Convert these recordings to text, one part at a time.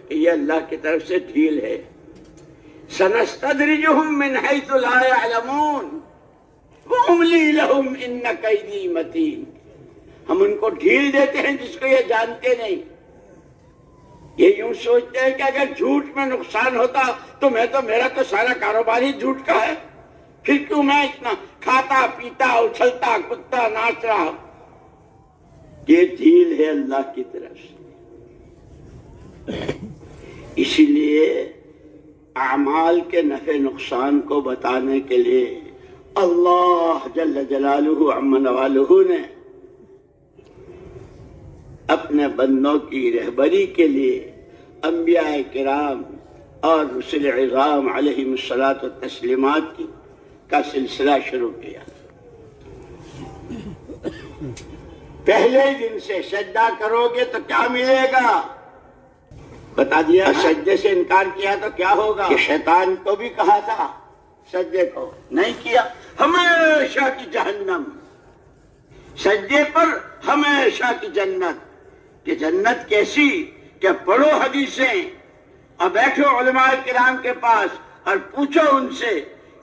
کہ یہ اللہ کی طرف سے ڈھیل ہے. سنستدرجهم من حيث لا يعلمون واملی لهم ان کیدی متین. ہم ان کو ڈھیل دیتے ہیں جس کو یہ جانتے نہیں. یہ یوں سوچتے ہیں کہ اگر جھوٹ میں نقصان ہوتا تو میرا تو سارا کاروبار ہی جھوٹ کا ہے، پھر کیوں میں اتنا کھاتا پیتا اچھلتا کودتا ناچ رہا. یہ ڈھیل ہے اللہ کی طرف سے. اسی لیے اعمال کے نفع نقصان کو بتانے کے لیے اللہ جل جلالہ عم نوالہ نے اپنے بندوں کی رہبری کے لیے انبیاء کرام اور رسل عظام علیہم الصلاۃ والتسلیمات کا سلسلہ شروع کیا. پہلے دن سے سجدہ کرو گے تو کیا ملے گا بتا دیا. سجدے سے انکار کیا تو کیا ہوگا؟ کہ شیطان کو بھی کہا تھا سجدے کو نہیں کیا، ہمیشہ کی جہنم. سجدے پر ہمیشہ کی جنت. کہ جنت کیسی؟ کہ پڑھو حدیثیں اور بیٹھو علماء کرام کے پاس اور پوچھو ان سے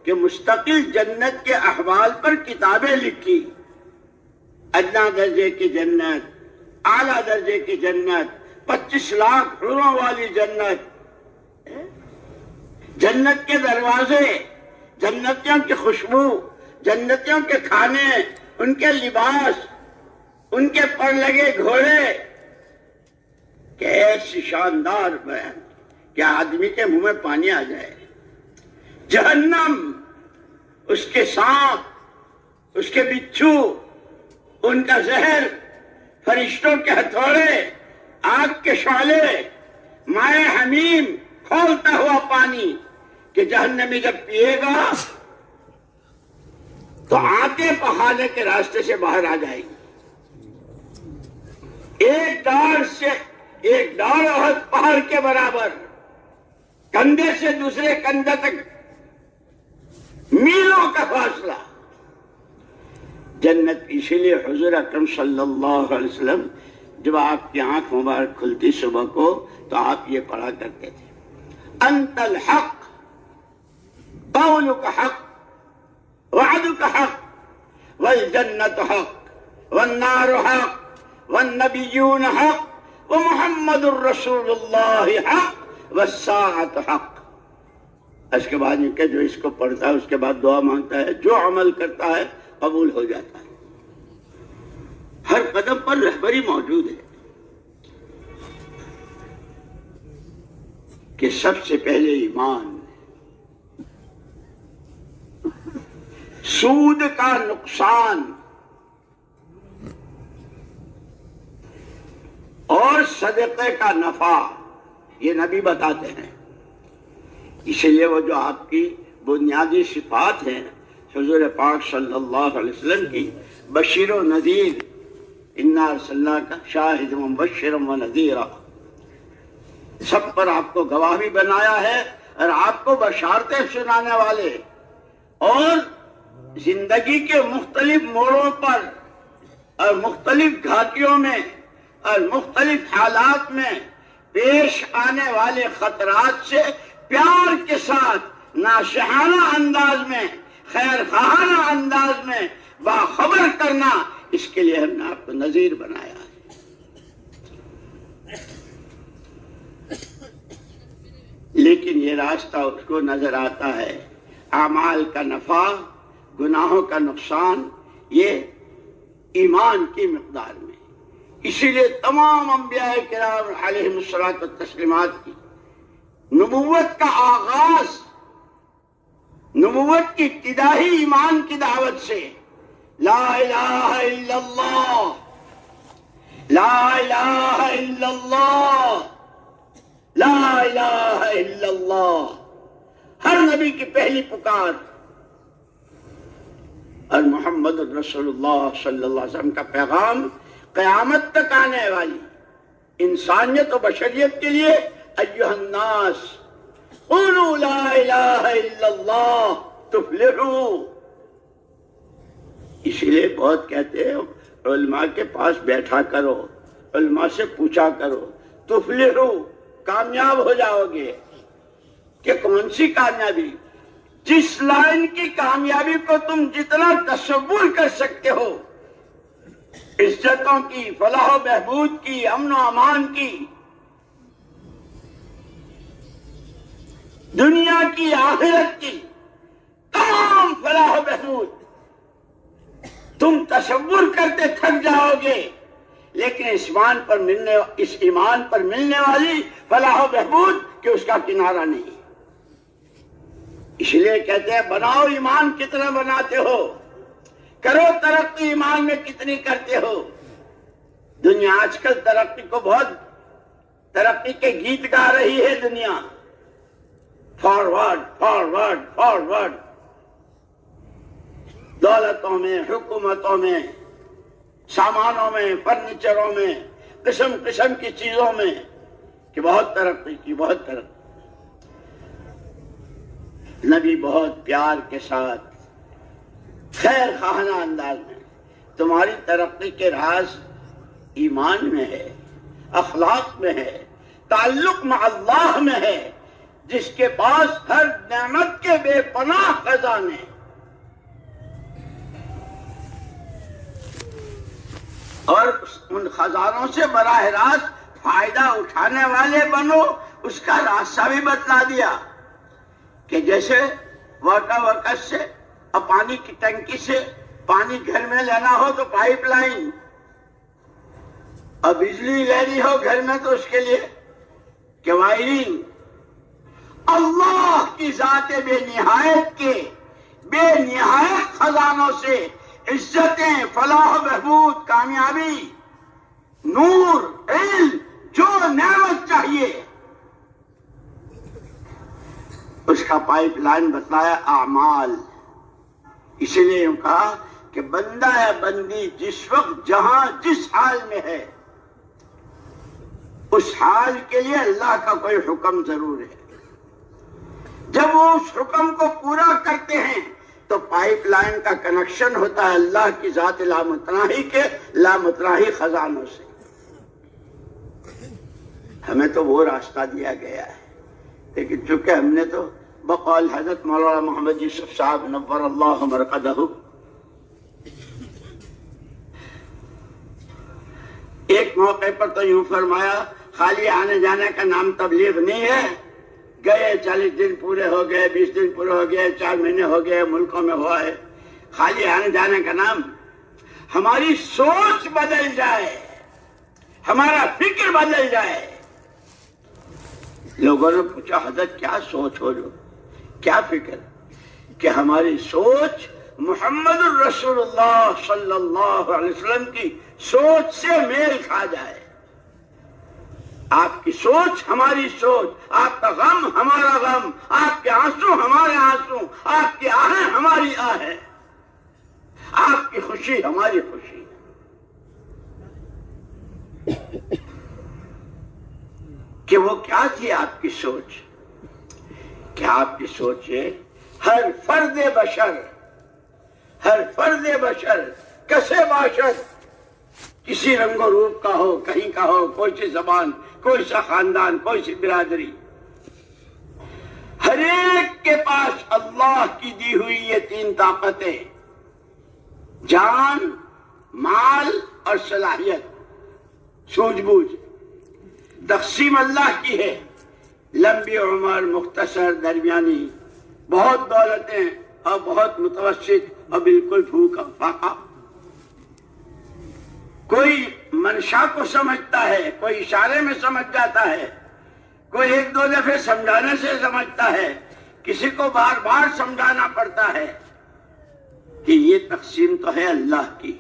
کہ مستقل جنت کے احوال پر کتابیں لکھی. ادنا درجے کی جنت، اعلیٰ درجے کی جنت، 25 لاکھ حوروں والی جنت، جنت کے دروازے، جنتیوں کی خوشبو، جنتیوں کے کھانے، ان کے لباس، ان کے پر لگے گھوڑے. کیسی شاندار بیان کہ آدمی کے منہ میں پانی آ جائے. جہنم، اس کے سانپ، اس کے بچھو، ان کا زہر، فرشتوں کے ہتھوڑے، آگ کے شعلے، مائع حمیم، کھولتا ہوا پانی کہ جہنمی جب پیے گا تو آتے پہاڑے کے راستے سے باہر آ جائے گی. ایک ڈاڑ احد پہاڑ کے برابر، کندھے سے دوسرے کندھے تک میلوں کا فاصلہ. جنت. اسی لیے حضور اکرم صلی اللہ علیہ وسلم جب آپ کی آنکھ مبارک کھلتی صبح کو تو آپ یہ پڑھا کرتے تھے: انت الحق قولک حق وعدک حق والجنت حق والنار حق والنبیون حق ومحمد الرسول اللہ حق والساعۃ حق. اس کے بعد کہ جو اس کو پڑھتا ہے اس کے بعد دعا مانگتا ہے، جو عمل کرتا ہے قبول ہو جاتا ہے. ہر قدم پر رہبری موجود ہے کہ سب سے پہلے ایمان، سود کا نقصان اور صدقے کا نفع یہ نبی بتاتے ہیں. اسی لیے وہ جو آپ کی بنیادی صفات ہیں حضور پاک صلی اللہ علیہ وسلم کی، بشیر و نذیر، انا ارسلناک شاہدا ومبشرا ونذیرا، سب پر آپ کو گواہ بھی بنایا ہے اور آپ کو بشارتیں سنانے والے، اور زندگی کے مختلف موڑوں پر اور مختلف گھاٹیوں میں اور مختلف حالات میں پیش آنے والے خطرات سے پیار کے ساتھ ناصحانہ انداز میں، خیر خواہانہ انداز میں باخبر کرنا، اس کے لیے ہم نے آپ کو نذیر بنایا ہے. لیکن یہ راستہ اس کو نظر آتا ہے، اعمال کا نفع، گناہوں کا نقصان، یہ ایمان کی مقدار میں. اسی لیے تمام انبیاء کرام علیہم الصلاۃ والتسلیمات کی نبوت کا آغاز، نبوت کی ابتدائی ایمان کی دعوت سے لا الہ الا اللہ، لا الہ الا اللہ، لا الہ الا اللہ، ہر نبی کی پہلی پکار. اور محمد رسول اللہ صلی اللہ علیہ وسلم کا پیغام قیامت تک آنے والی انسانیت و بشریت کے لیے ایھا الناس قولوا لا الہ الا اللہ تفلحوا. اسی لیے بہت کہتے ہیں علماء کے پاس بیٹھا کرو، علماء سے پوچھا کرو، تفلحوا، کامیاب ہو جاؤ گے. کہ کون سی کامیابی؟ جس لائن کی کامیابی کو تم جتنا تصور کر سکتے ہو، عزتوں کی، فلاح و بہبود کی، امن و امان کی، دنیا کی، آخرت کی، تمام فلاح و بہبود تم تصور کرتے تھک جاؤ گے، لیکن اس ایمان پر ملنے والی فلاح و بہبود کہ اس کا کنارہ نہیں. اس لیے کہتے ہیں بناؤ ایمان کتنا بناتے ہو، کرو ترقی ایمان میں کتنی کرتے ہو. دنیا آج کل ترقی کو بہت ترقی کے گیت گا رہی ہے. دنیا فارورڈ فارورڈ فارورڈ، دولتوں میں، حکومتوں میں، سامانوں میں، فرنیچروں میں، قسم قسم کی چیزوں میں، کہ بہت ترقی کی، بہت ترقی. نبی بہت پیار کے ساتھ خیر خواہانہ انداز میں تمہاری ترقی کے راز ایمان میں ہے، اخلاق میں ہے، تعلق مع اللہ میں ہے، جس کے پاس ہر نعمت کے بے پناہ خزانے. اور ان خزانوں سے براہ راست فائدہ اٹھانے والے بنو. اس کا راستہ بھی بتلا دیا کہ جیسے واٹر ورکس سے اور پانی کی ٹنکی سے پانی گھر میں لینا ہو تو پائپ لائن، اور بجلی لینی ہو گھر میں تو اس کے لیے کہ وائرنگ. اللہ کی ذات بے نہایت کے بے نہایت خزانوں سے عزتیں، فلاح و بہبود، کامیابی، نور، علم، جو نعمت چاہیے اس کا پائپ لائن بتلایا اعمال. اسی لیے یوں کہا کہ بندہ ہے بندی جس وقت جہاں جس حال میں ہے، اس حال کے لیے اللہ کا کوئی حکم ضرور ہے. جب وہ اس حکم کو پورا کرتے ہیں تو پائپ لائن کا کنیکشن ہوتا ہے اللہ کی ذات لامتناہی کے لامتناہی خزانوں سے. ہمیں تو وہ راستہ دیا گیا ہے، لیکن چونکہ ہم نے تو بقول حضرت مولانا محمد یوسف صاحب نور اللہ مرقدہ ایک موقع پر تو یوں فرمایا، خالی آنے جانے کا نام تبلیغ نہیں ہے. گئے 40 دن پورے ہو گئے، 20 دن پورے ہو گئے، 4 مہینے ہو گئے، ملکوں میں ہوا ہے. خالی آنے جانے کا نام، ہماری سوچ بدل جائے، ہمارا فکر بدل جائے. لوگوں نے پوچھا حضرت کیا سوچ ہو جو، کیا فکر؟ کہ ہماری سوچ محمد الرسول اللہ صلی اللہ علیہ وسلم کی سوچ سے میل کھا جائے. آپ کی سوچ ہماری سوچ، آپ کا غم ہمارا غم، آپ کے آنسو ہمارے آنسو، آپ کی آہیں ہماری آہیں، آپ کی خوشی ہماری خوشی. کہ وہ کیا تھی آپ کی سوچ؟ کہ آپ کی سوچ ہے ہر فرد بشر کسے باشد، کسی رنگ و روپ کا ہو، کہیں کا ہو، کوئی سی زبان، کوئی سا خاندان، کوئی سی برادری، ہر ایک کے پاس اللہ کی دی ہوئی یہ 3 طاقتیں، جان، مال اور صلاحیت، سوجھ بوجھ. تقسیم اللہ کی ہے، لمبی عمر، مختصر، درمیانی، بہت دولتیں اور بہت متوسط اور بالکل بھوکا فاقہ. کوئی منشا کو سمجھتا ہے، کوئی اشارے میں سمجھ جاتا ہے، کوئی 1-2 دفعے سمجھانے سے سمجھتا ہے، کسی کو بار بار سمجھانا پڑتا ہے. کہ یہ تقسیم تو ہے اللہ کی،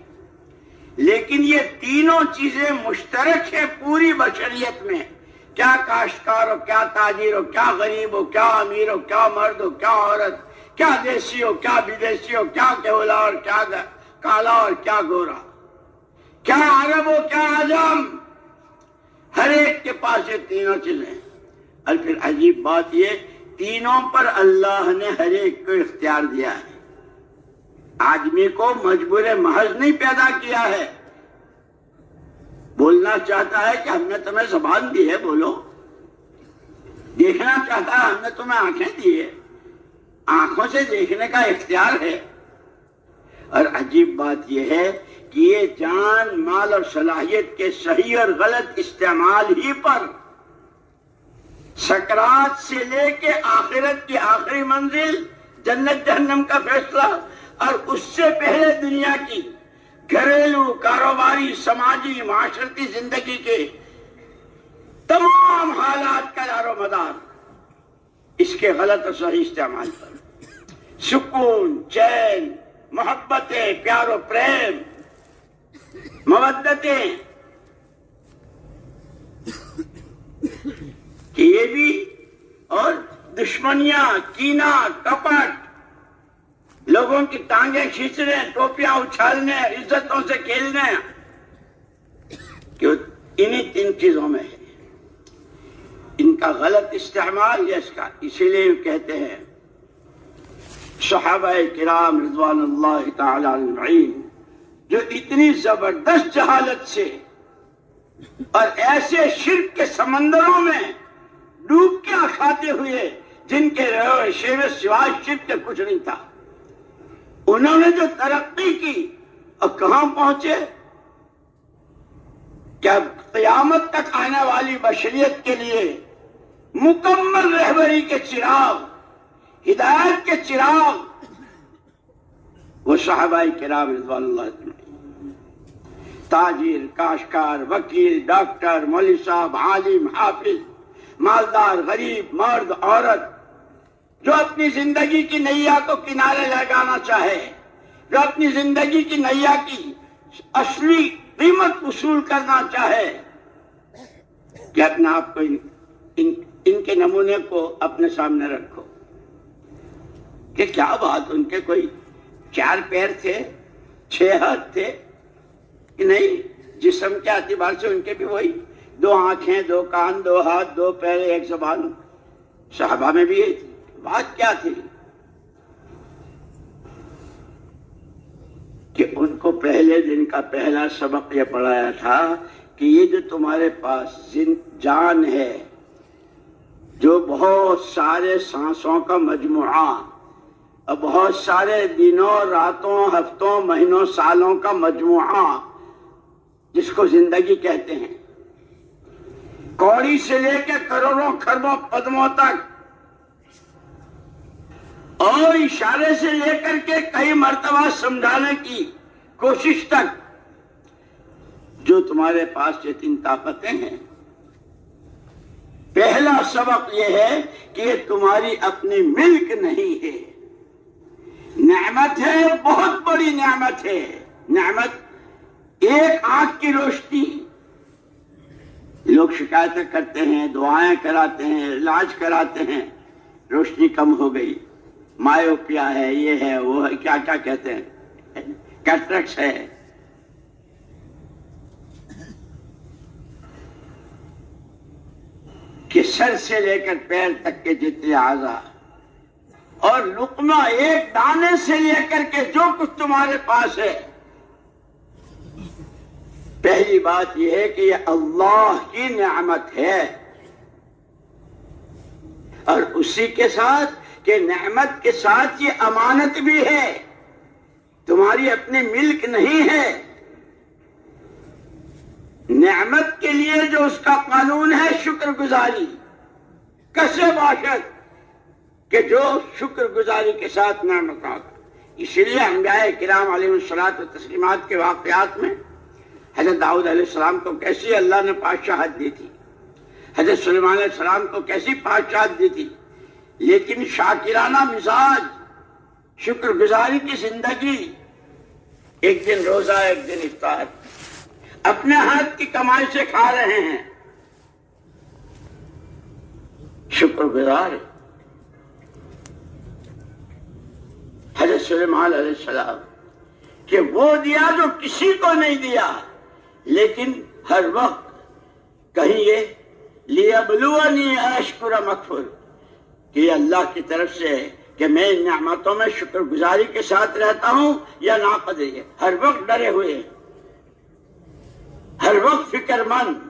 لیکن یہ تینوں چیزیں مشترک ہیں پوری بشریت میں. کیا کاشتکار ہو، کیا تاجر ہو، کیا غریب ہو، کیا امیر ہو، کیا مرد ہو، کیا عورت، کیا دیسی ہو، کیا بدیسی ہو، کیا کہولا اور کیا کالا اور کیا گورا، کیا عرب ہو، کیا عجم، ہر ایک کے پاس یہ تینوں چیزیں. اور پھر عجیب بات یہ، تینوں پر اللہ نے ہر ایک کو اختیار دیا ہے. آدمی کو مجبور محض نہیں پیدا کیا ہے. بولنا چاہتا ہے کہ ہم نے تمہیں زبان دی ہے، بولو. دیکھنا چاہتا ہے، ہم نے تمہیں آنکھیں دی ہے، آنکھوں سے دیکھنے کا اختیار ہے۔ اور عجیب بات یہ ہے کہ یہ جان، مال اور صلاحیت کے صحیح اور غلط استعمال ہی پر سکرات سے لے کے آخرت کی آخری منزل جنت جہنم کا فیصلہ، اور اس سے پہلے دنیا کی گھریلو، کاروباری، سماجی، معاشرتی زندگی کے تمام حالات کا دار و مدار اس کے غلط اور صحیح استعمال پر۔ سکون، چین، محبتیں، پیار و پریم، مودتیں، کہ یہ بھی، اور دشمنیاں، کینہ، کپٹ، لوگوں کی ٹانگیں کھینچنے، ٹوپیاں اچھالنے، عزتوں سے کھیلنے، کہ انہی تین چیزوں میں ہے ان کا غلط استعمال۔ اس کا اسی لیے کہتے ہیں صحابہ کرام رضوان اللہ تعالی اجمعین، جو اتنی زبردست جہالت سے اور ایسے شرک کے سمندروں میں ڈوب کے کھاتے ہوئے، جن کے روشے میں سوائے شرک کے کچھ نہیں تھا، انہوں نے جو ترقی کی اور کہاں پہنچے کہ اب قیامت تک آنے والی بشریت کے لیے مکمل رہبری کے چراغ، ہدایت کے چراغ وہ صحابہ کرام رضوان اللہ عنہم، تاجر، کاشتکار، وکیل، ڈاکٹر، مولوی صاحب، عالم، حافظ، مالدار، غریب، مرد، عورت، جو اپنی زندگی کی نیا کو کنارے لگانا چاہے، جو اپنی زندگی کی نیا کی اصلی قیمت وصول کرنا چاہے، کہ اپنے آپ کو ان کے نمونے کو اپنے سامنے رکھو کہ کیا بات، ان کے کوئی 4 پیر تھے، 6 ہاتھ تھے کہ نہیں، جسم کے اعتبار سے ان کے بھی وہی 2 آنکھیں، 2 کان، 2 ہاتھ، 2 پیر، 1 زبان، صحابہ میں بھی یہی تھی۔ بات کیا تھی کہ ان کو پہلے دن کا پہلا سبق یہ پڑھایا تھا کہ یہ جو تمہارے پاس جان ہے، جو بہت سارے سانسوں کا مجموعہ اور بہت سارے دنوں، راتوں، ہفتوں، مہینوں، سالوں کا مجموعہ، جس کو زندگی کہتے ہیں، کوڑی سے لے کے کروڑوں کھربوں قدموں تک، اور اشارے سے لے کر کے کئی مرتبہ سمجھانے کی کوشش تک، جو تمہارے پاس یہ 3 طاقتیں ہیں، پہلا سبق یہ ہے کہ یہ تمہاری اپنی ملک نہیں ہے، نعمت ہے، بہت بڑی نعمت ہے۔ نعمت ایک آنکھ کی روشنی، لوگ شکایتیں کرتے ہیں، دعائیں کراتے ہیں، علاج کراتے ہیں، روشنی کم ہو گئی، مایوپیا ہے، یہ ہے، وہ ہے، کیا کیا کہتے ہیں، کیٹریکٹس ہے۔ کہ سر سے لے کر پیر تک کے جتنے اعضاء، اور لقمہ ایک دانے سے لے کر کے جو کچھ تمہارے پاس ہے، پہلی بات یہ ہے کہ یہ اللہ کی نعمت ہے، اور اسی کے ساتھ کہ نعمت کے ساتھ یہ امانت بھی ہے، تمہاری اپنی ملک نہیں ہے۔ نعمت کے لیے جو اس کا قانون ہے شکر گزاری، کسے باشد کہ جو شکر گزاری کے ساتھ نعمت آتا۔ اسی لیے انبیاء کرام علیہ الصلوۃ والتسلیمات کے واقعات میں حضرت داؤد علیہ السلام کو کیسی اللہ نے بادشاہت دی تھی، حضرت سلیمان علیہ السلام کو کیسی بادشاہت دی تھی، لیکن شاکرانہ مزاج، شکر گزاری کی زندگی، ایک دن روزہ، ایک دن افطار، اپنے ہاتھ کی کمائی سے کھا رہے ہیں، شکر گزار۔ حضرت سلیمان علیہ السلام کہ وہ دیا جو کسی کو نہیں دیا، لیکن ہر وقت کہیں یہ لیبلونی اشکر مکفر، کہ یہ اللہ کی طرف سے کہ میں ان نعمتوں میں شکر گزاری کے ساتھ رہتا ہوں یا ناقدری، ہر وقت ڈرے ہوئے، ہر وقت فکر مند۔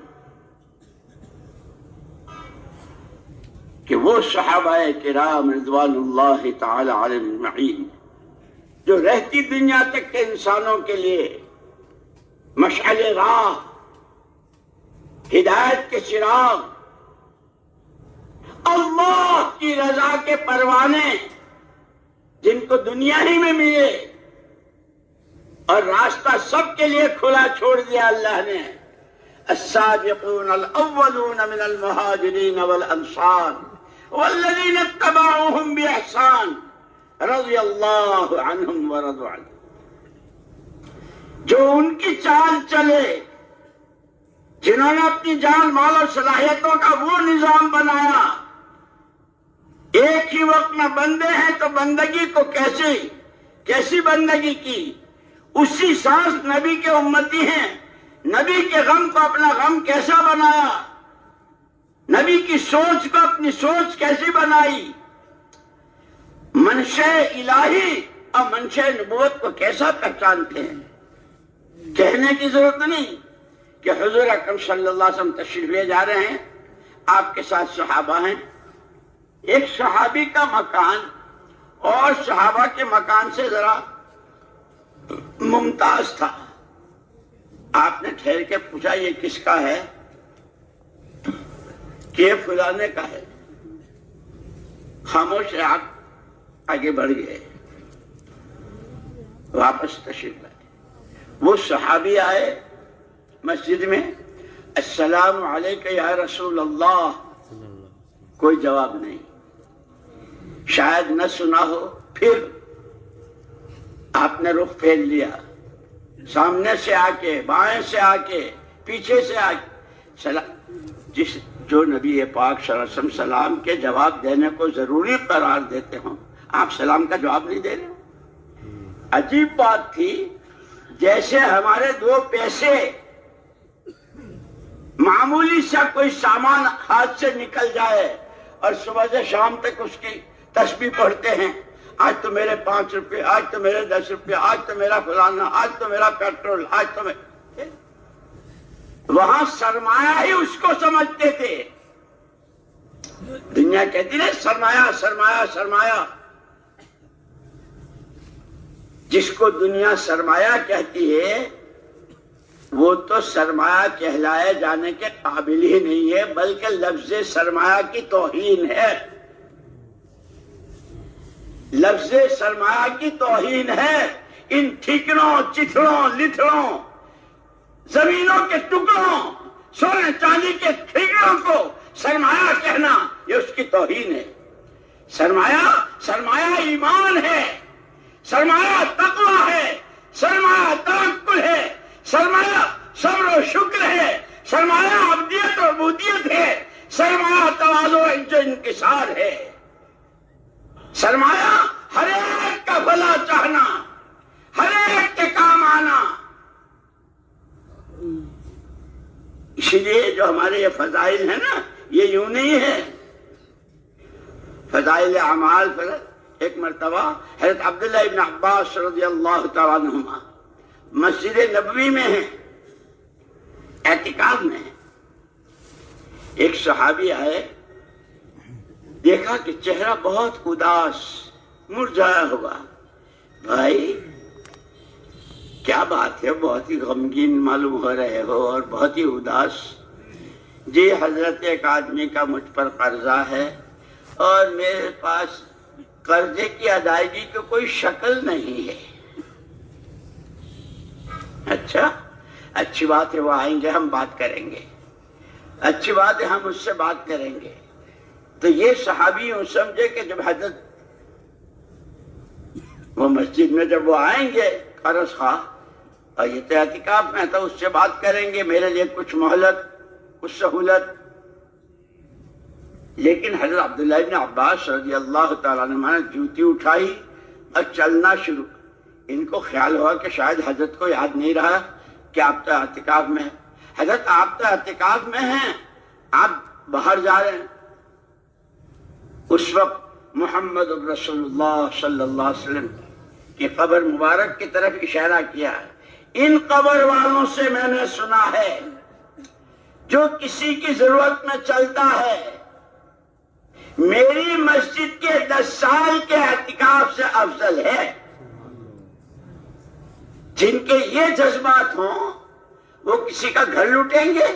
کہ وہ صحابہ کرام رضوان اللہ تعالی علیہم اجمعین جو رہتی دنیا تک کے انسانوں کے لیے مشعل راہ، ہدایت کے چراغ، اللہ کی رضا کے پروانے، جن کو دنیا ہی میں ملے اور راستہ سب کے لیے کھلا چھوڑ دیا اللہ نے۔ السابقون الاولون من المہاجرین والانصار والذین اتبعوہم باحسان رضی اللہ عنہم ورضوا عنہ، جو ان کی چال چلے، جنہوں نے اپنی جان مال اور صلاحیتوں کا وہ نظام بنایا، ایک ہی وقت میں بندے ہیں تو بندگی کو کیسی بندگی کی، اسی سانس نبی کے امتی ہیں، نبی کے غم کو اپنا غم کیسا بنایا، نبی کی سوچ کو اپنی سوچ کیسی بنائی، منشأ الہی اور منشأ نبوت کو کیسا پہچانتے ہیں۔ کہنے کی ضرورت نہیں کہ حضور اکرم صلی اللہ علیہ وسلم تشریف لے جا رہے ہیں، آپ کے ساتھ صحابہ ہیں، ایک صحابی کا مکان اور صحابہ کے مکان سے ذرا ممتاز تھا۔ آپ نے ٹھہر کے پوچھا یہ کس کا ہے؟ کہ یہ فلانے کا ہے۔ خاموش ہے، آپ آگے بڑھ گئے، واپس تشریف لائے۔ وہ صحابی آئے مسجد میں، السلام علیکہ یا رسول اللہ، کوئی جواب نہیں، شاید نہ سنا ہو۔ پھر آپ نے رخ پھیر لیا، سامنے سے آ کے، بائیں سے آ کے، پیچھے سے آ کے، جو نبی پاک صلی اللہ علیہ وسلم سلام کے جواب دینے کو ضروری قرار دیتے ہوں، آپ سلام کا جواب نہیں دے رہے۔ عجیب بات تھی، جیسے ہمارے دو پیسے، معمولی سا کوئی سامان ہاتھ سے نکل جائے اور صبح سے شام تک اس کی تسبیح پڑھتے ہیں، آج تو میرے 5 روپے، آج تو میرے 10 روپے، آج تو میرا فلانا، آج تو میرا پیٹرول، آج تو وہاں سرمایہ ہی اس کو سمجھتے تھے۔ دنیا کہتی ہے سرمایہ سرمایہ سرمایہ، جس کو دنیا سرمایہ کہتی ہے وہ تو سرمایہ کہلائے جانے کے قابل ہی نہیں ہے، بلکہ لفظ سرمایہ کی توہین ہے، لفظ سرمایہ کی توہین ہے۔ ان ٹھیکروں، چتھڑوں، لتھڑوں، زمینوں کے ٹکڑوں، سونے چاندی کے ٹھیکروں کو سرمایہ کہنا، یہ اس کی توہین ہے۔ سرمایہ ایمان ہے، سرمایہ تقویٰ ہے، سرمایہ توکل ہے، سرمایہ صبر و شکر ہے، سرمایہ عبدیت و عبودیت ہے، سرمایہ تواضع و انکسار ہے، سرمایہ ہر ایک کا بھلا چاہنا، ہر ایک کے کام آنا۔ اسی لیے جو ہمارے یہ فضائل ہیں نا، یہ یوں نہیں ہے۔ فضائل اعمال، ایک مرتبہ حضرت عبداللہ ابن عباس رضی اللہ تعالیٰ عنہما مسجد نبوی میں ہیں، اعتکاف میں ہیں۔ ایک صحابی آئے، دیکھا کہ چہرہ بہت اداس، مرجھایا ہوا۔ بھائی کیا بات ہے، بہت ہی غمگین معلوم ہو رہے ہو اور بہت ہی اداس۔ جی حضرت، ایک آدمی کا مجھ پر قرضہ ہے اور میرے پاس قرضے کی ادائیگی کی کوئی شکل نہیں ہے۔ اچھا، اچھی بات ہے، وہ آئیں گے، ہم بات کریں گے، اچھی بات ہے، ہم اس سے بات کریں گے۔ تو یہ صحابی یوں سمجھے کہ جب حضرت وہ مسجد میں جب وہ آئیں گے قرض خواہ، اور یہ تو اعتکاف میں تو اس سے بات کریں گے، میرے لیے کچھ مہلت، کچھ سہولت۔ لیکن حضرت عبداللہ ابن عباس رضی اللہ تعالیٰ عنہ نے جوتی اٹھائی اور چلنا شروع۔ ان کو خیال ہوا کہ شاید حضرت کو یاد نہیں رہا کہ آپ تو اعتکاف میں ہیں۔ حضرت آپ تو اعتکاف میں ہیں، آپ باہر جا رہے ہیں۔ اس وقت محمد رسول اللہ صلی اللہ علیہ وسلم کی قبر مبارک کی طرف اشارہ کیا ہے۔ ان قبر والوں سے میں نے سنا ہے، جو کسی کی ضرورت میں چلتا ہے، میری مسجد کے 10 سال کے اعتکاف سے افضل ہے۔ جن کے یہ جذبات ہوں وہ کسی کا گھر لوٹیں گے،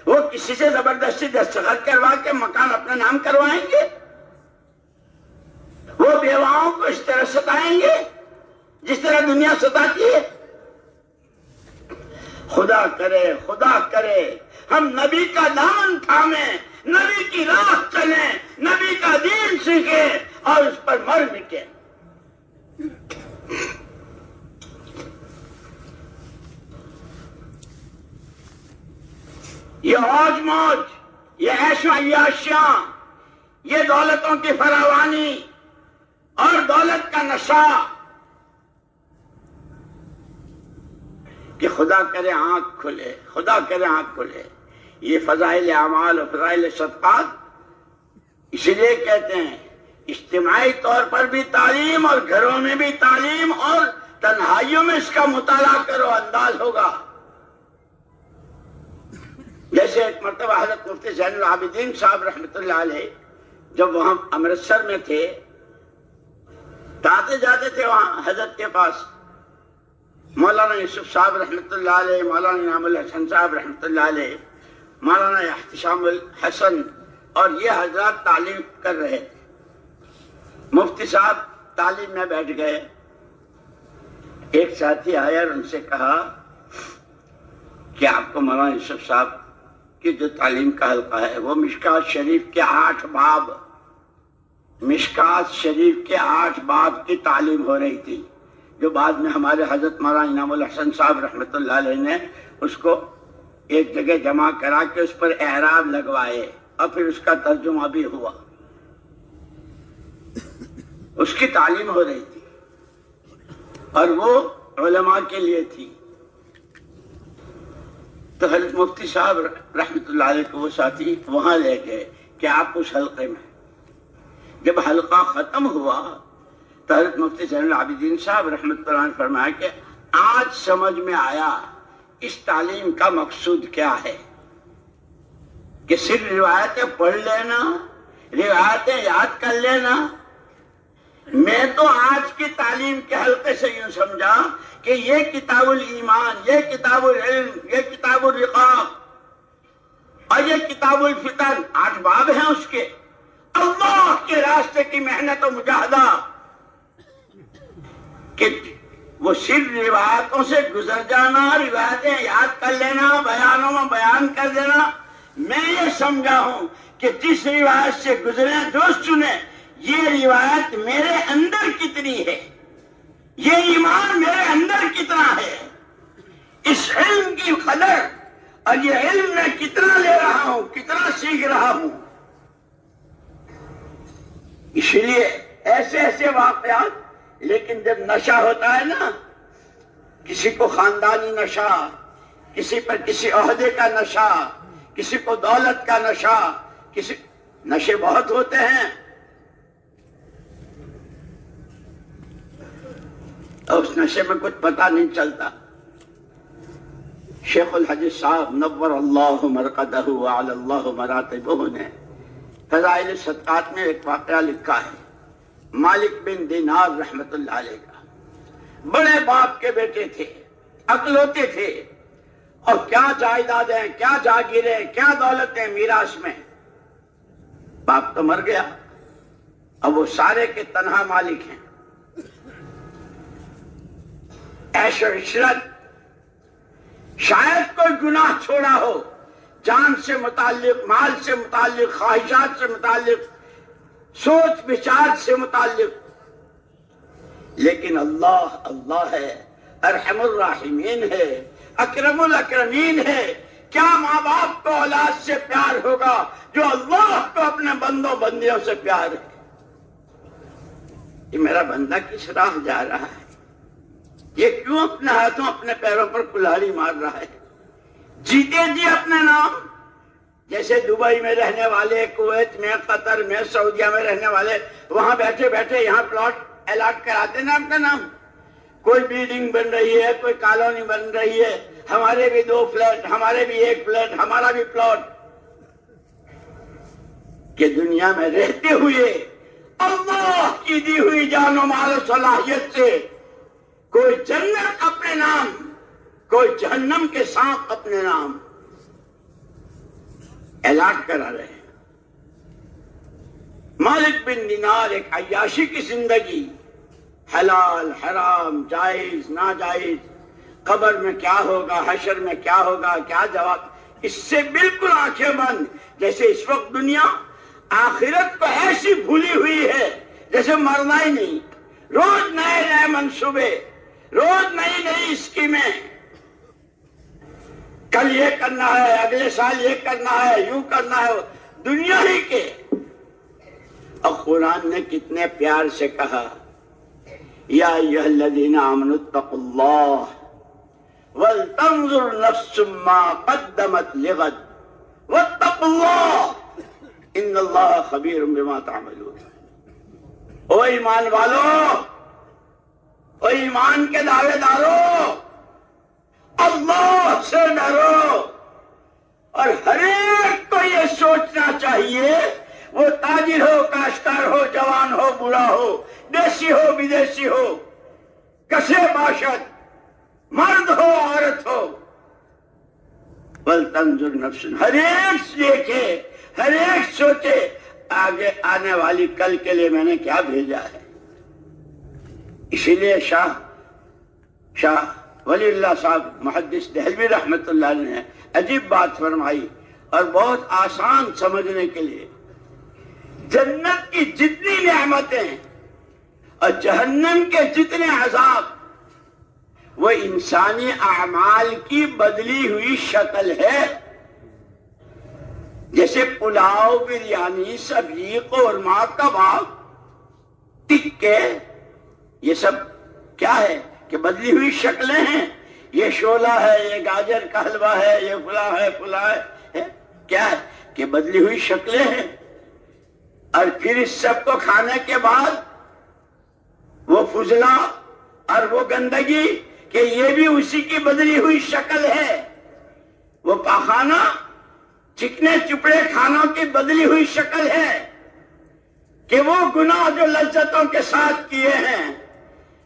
وہ کسی سے زبردستی دستخط کروا کے مکان اپنا نام کروائیں گے، وہ بیواؤں کو اس طرح ستائیں گے جس طرح دنیا ستاتی ہے۔ خدا کرے ہم نبی کا دامن تھامیں، نبی کی راہ چلیں، نبی کا دین سیکھیں اور اس پر مر مٹیں۔ یہ موج موج، یہ عیش و عیاشیاں، یہ دولتوں کی فراوانی اور دولت کا نشہ، کہ خدا کرے آنکھ کھلے، خدا کرے آنکھ کھلے۔ یہ فضائل اعمال اور فضائل صدقات اس لیے کہتے ہیں اجتماعی طور پر بھی تعلیم اور گھروں میں بھی تعلیم، اور تنہائیوں میں اس کا مطالعہ کرو، انداز ہوگا۔ جیسے ایک مرتبہ حضرت مفتی زین العابدین صاحب رحمۃ اللہ علیہ جب وہاں امرتسر میں تھے، آتے جاتے تھے وہاں حضرت کے پاس، مولانا یوسف صاحب رحمۃ اللہ علیہ، مولانا انعام الحسن صاحب رحمۃ اللہ علیہ، مولانا احتشام الحسن، اور یہ حضرات تعلیم کر رہے تھے۔ مفتی صاحب تعلیم میں بیٹھ گئے، ایک ساتھی آیا اور ان سے کہا کہ آپ کو مولانا یوسف صاحب کی جو تعلیم کا حلقہ ہے وہ مشکات شریف کے 8 باب، مشکات شریف کے 8 باب کی تعلیم ہو رہی تھی، جو بعد میں ہمارے حضرت مولانا انعام الحسن صاحب رحمۃ اللہ علیہ نے اس کو ایک جگہ جمع کرا کے اس پر اعراب لگوائے اور پھر اس کا ترجمہ بھی ہوا۔ اس کی تعلیم ہو رہی تھی اور وہ علماء کے لیے تھی۔ تو حضرت مفتی صاحب رحمۃ اللہ علیہ کو وہ ساتھی وہاں لے گئے کہ آپ اس حلقے میں۔ جب حلقہ ختم ہوا تو حضرت مفتی زین العابدین صاحب رحمۃ اللہ علیہ نے فرمایا کہ آج سمجھ میں آیا اس تعلیم کا مقصود کیا ہے، کہ صرف روایتیں پڑھ لینا، روایتیں یاد کر لینا۔ میں تو آج کی تعلیم کے حلقے سے یوں سمجھا کہ یہ کتاب الایمان، یہ کتاب العلم، یہ کتاب الرقاق اور یہ کتاب الفتن، 8 باب ہیں اس کے، اللہ کے راستے کی محنت و مجاہدہ، کہ وہ صرف روایتوں سے گزر جانا، روایتیں یاد کر لینا، بیانوں میں بیان کر دینا۔ میں یہ سمجھا ہوں کہ جس روایت سے گزرے دوست چنے، یہ روایت میرے اندر کتنی ہے، یہ ایمان میرے اندر کتنا ہے، اس علم کی قدر اور یہ علم میں کتنا لے رہا ہوں، کتنا سیکھ رہا ہوں۔ اس لیے ایسے ایسے واقعات، لیکن جب نشہ ہوتا ہے نا، کسی کو خاندانی نشہ، کسی پر کسی عہدے کا نشہ، کسی کو دولت کا نشہ، کسی نشے بہت ہوتے ہیں، اور اس نشے میں کچھ پتہ نہیں چلتا۔ شیخ الحدیث صاحب نور اللہ مرقدہ وعلی اللہ مراتبہ نے فضائل صدقات میں ایک واقعہ لکھا ہے، مالک بن دینار رحمت اللہ علیہ کا۔ بڑے باپ کے بیٹے تھے، اکلوتے تھے، اور کیا جائیدادیں، کیا جاگیریں، کیا دولتیں میراث میں۔ باپ تو مر گیا، اب وہ سارے کے تنہا مالک ہیں۔ عیش و عشرت، شاید کوئی گناہ چھوڑا ہو، جان سے متعلق، مال سے متعلق، خواہشات سے متعلق، سوچ بچار سے متعلق، لیکن اللہ ہے، ارحم الراحمین ہے، اکرم الاکرمین ہے۔ کیا ماں باپ کو اولاد سے پیار ہوگا جو اللہ کو اپنے بندوں بندیوں سے پیار ہے؟ یہ میرا بندہ کس راہ جا رہا ہے، یہ کیوں اپنے ہاتھوں اپنے پیروں پر کلہاڑی مار رہا ہے؟ جیتے جی اپنے نام، جیسے دبئی میں رہنے والے، کویت میں، قطر میں، سعودیہ میں رہنے والے وہاں بیٹھے بیٹھے یہاں پلاٹ الاٹ کراتے نا اپنا نام۔ کوئی بلڈنگ بن رہی ہے، کوئی کالونی بن رہی ہے، ہمارے بھی 2 فلیٹ، ہمارے بھی 1 فلیٹ، ہمارا بھی پلاٹ۔ کہ دنیا میں رہتے ہوئے اللہ کی دی ہوئی جان و مال و صلاحیت سے کوئی جنت اپنے نام، کوئی جہنم کے سانپ اپنے نام اعلان کرا رہے ہیں۔ مالک بن دینار ایک عیاشی کی زندگی، حلال حرام جائز ناجائز، قبر میں کیا ہوگا، حشر میں کیا ہوگا، کیا جواب، اس سے بالکل آنکھیں بند، جیسے اس وقت دنیا آخرت کو ایسی بھولی ہوئی ہے جیسے مرنا ہی نہیں۔ روز نئے نئے منصوبے، روز نئی نئی اسکیمیں، کل یہ کرنا ہے، اگلے سال یہ کرنا ہے، یوں کرنا ہے، دنیا ہی کے۔ اور قرآن نے کتنے پیار سے کہا، یا ایھا الذین آمنوا اتقوا اللہ ولتنظر نفس ما قدمت لغد واتقوا اللہ ان اللہ خبیر بما تعملون۔ او ایمان والو، او ایمان کے دعوے دارو، اللہ سے ڈرو، اور ہر ایک کو یہ سوچنا چاہیے، وہ تاجر ہو، کاشتکار ہو، جوان ہو، بوڑھا ہو، دیسی ہو، بدیسی ہو، کسے باشد، مرد ہو، عورت ہو، ولتنظر نفس، ہر ایک دیکھے، ہر ایک سوچے آگے آنے والی کل کے لیے میں نے کیا بھیجا ہے۔ اسی لیے شاہ ولی اللہ صاحب محدث دہلوی رحمت اللہ علیہ نے عجیب بات فرمائی، اور بہت آسان سمجھنے کے لیے، جنت کی جتنی نعمتیں اور جہنم کے جتنے عذاب وہ انسانی اعمال کی بدلی ہوئی شکل ہے۔ جیسے پلاؤ، بریانی، سبزی، قورمہ، کباب، ٹکے، یہ سب کیا ہے کہ بدلی ہوئی شکلیں ہیں۔ یہ شولہ ہے، یہ گاجر کا حلوہ ہے، یہ فلاں ہے، کیا ہے کہ بدلی ہوئی شکلیں ہیں۔ اور پھر اس سب کو کھانے کے بعد وہ فضلہ اور وہ گندگی کہ یہ بھی اسی کی بدلی ہوئی شکل ہے۔ وہ پاخانہ، چکنے چپڑے کھانوں کی بدلی ہوئی شکل ہے کہ وہ گناہ جو لذتوں کے ساتھ کیے ہیں،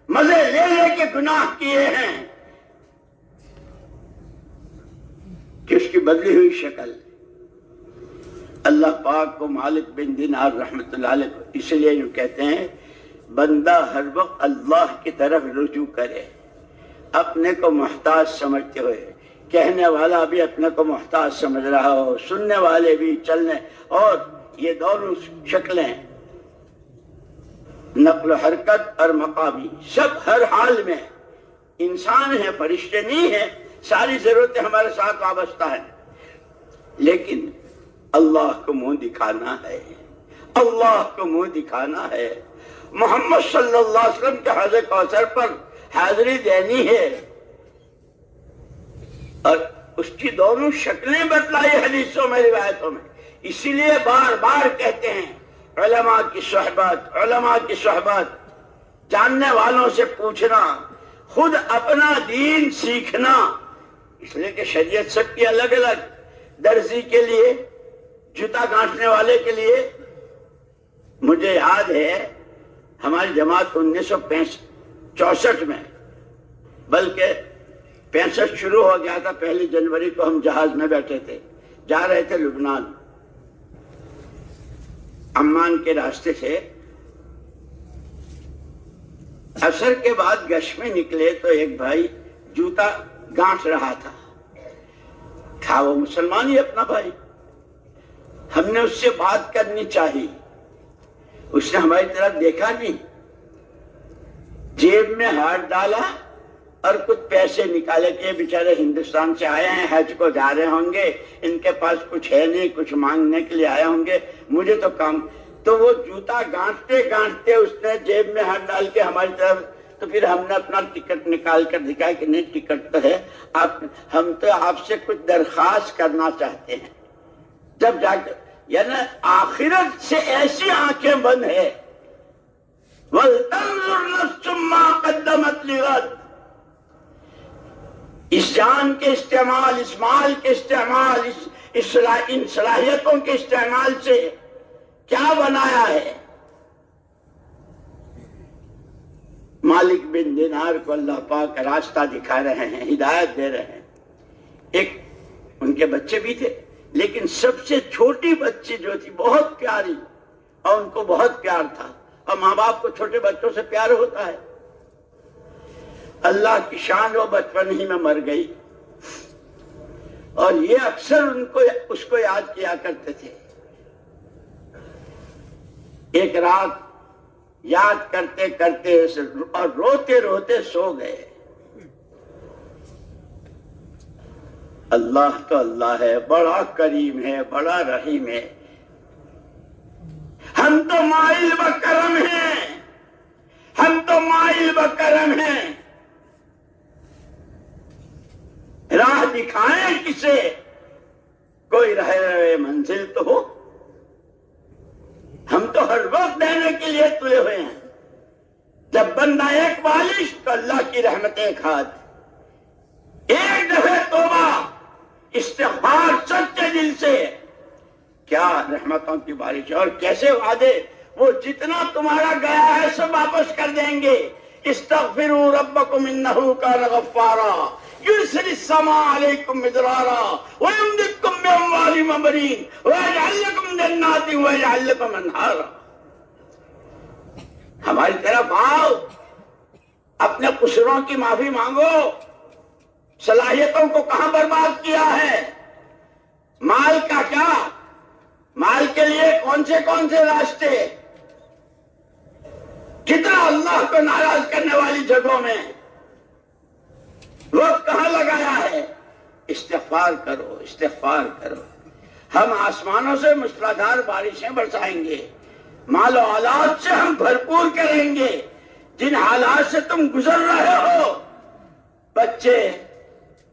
مزے لے لے کے گناہ کیے ہیں، کہ اس کی بدلی ہوئی شکل۔ اللہ پاک کو مالک بن دینار رحمت اللہ علیہ کو اس لیے یوں کہتے ہیں، بندہ ہر وقت اللہ کی طرف رجوع کرے، اپنے کو محتاج سمجھتے ہوئے، کہنے والا بھی اپنے کو محتاج سمجھ رہا ہو، سننے والے بھی، چلنے، اور یہ دونوں شکلیں، نقل و حرکت اور مقامی، سب ہر حال میں انسان ہیں، فرشتے نہیں ہیں، ساری ضرورتیں ہمارے ساتھ وابستہ ہیں، لیکن اللہ کو منہ دکھانا ہے، اللہ کو منہ دکھانا ہے، محمد صلی اللہ علیہ وسلم کے حوض کوثر پر حاضری دینی ہے، اور اس کی دونوں شکلیں بتلائی حدیثوں میں، روایتوں میں۔ اسی لیے بار بار کہتے ہیں علماء کی صحبت، علماء کی صحبت، جاننے والوں سے پوچھنا، خود اپنا دین سیکھنا، اس لیے کہ شریعت سب کی الگ الگ، درزی کے لیے، جوتا گانٹنے والے کے لیے۔ مجھے یاد ہے ہماری جماعت 1964 میں، بلکہ 65 شروع ہو گیا تھا، 1 جنوری کو ہم جہاز میں بیٹھے تھے، جا رہے تھے لبنان، عمان کے راستے سے۔ عصر کے بعد گشت میں نکلے تو ایک بھائی جوتا گانٹ رہا تھا وہ مسلمان ہی اپنا بھائی، ہم نے اس سے بات کرنی چاہی، اس نے ہماری طرف دیکھا نہیں، جیب میں ہاتھ ڈالا اور کچھ پیسے نکالے کہ بیچارے ہندوستان سے آئے ہیں، حج کو جا رہے ہوں گے، ان کے پاس کچھ ہے نہیں، کچھ مانگنے کے لیے آئے ہوں گے، مجھے تو کام۔ تو وہ جوتا گانٹتے گانٹتے اس نے جیب میں ہاتھ ڈال کے ہماری طرف، تو پھر ہم نے اپنا ٹکٹ نکال کر دکھایا کہ نہیں ٹکٹ تو ہے، ہم تو آپ سے کچھ درخواست کرنا چاہتے ہیں۔ جب جا کر یعنی آخرت سے ایسی آنکھیں بند ہے، وَلْتَنْظُرْ نَفْسٌ مَّا قَدَّمَتْ لِغَدٍ، اس جان کے استعمال، اس مال کے استعمال، ان صلاحیتوں کے استعمال سے کیا بنایا ہے؟ مالک بن دینار کو اللہ پاک راستہ دکھا رہے ہیں، ہدایت دے رہے ہیں۔ ایک ان کے بچے بھی تھے، لیکن سب سے چھوٹی بچی جو تھی بہت پیاری، اور ان کو بہت پیار تھا، اور ماں باپ کو چھوٹے بچوں سے پیار ہوتا ہے۔ اللہ کی شان وہ بچپن ہی میں مر گئی، اور یہ اکثر اس کو یاد کیا کرتے تھے۔ ایک رات یاد کرتے کرتے اور روتے روتے سو گئے۔ اللہ تو اللہ ہے، بڑا کریم ہے، بڑا رحیم ہے۔ ہم تو مائل بکرم ہیں، ہم تو مائل بکرم ہیں، راہ دکھائیں کسے، کوئی رہے منزل تو ہو۔ ہم تو ہر وقت دینے کے لیے تلے ہوئے ہیں۔ جب بندہ ایک بالش تو اللہ کی رحمت ایک ہاتھ، ایک دفعہ توبہ استغفار سچے دل سے، کیا رحمتوں کی بارش، اور کیسے وعدے، وہ جتنا تمہارا گیا ہے سب واپس کر دیں گے۔ استغفروا ربکم انہ کان غفارا یرسل السماء علیکم مدرارا ویمددکم باموال وبنین ویجعل لکم جنات ویجعل لکم انہارا۔ ہماری طرف آؤ، اپنے قصوروں کی معافی مانگو، صلاحیتوں کو کہاں برباد کیا ہے، مال کا کیا، مال کے لیے کون سے راستے، کتنا اللہ کو ناراض کرنے والی جگہوں میں وقت کہاں لگایا ہے۔ استغفار کرو، استغفار کرو۔ ہم آسمانوں سے موسلادھار بارشیں برسائیں گے، مال و اولاد سے ہم بھرپور کریں گے۔ جن حالات سے تم گزر رہے ہو، بچے،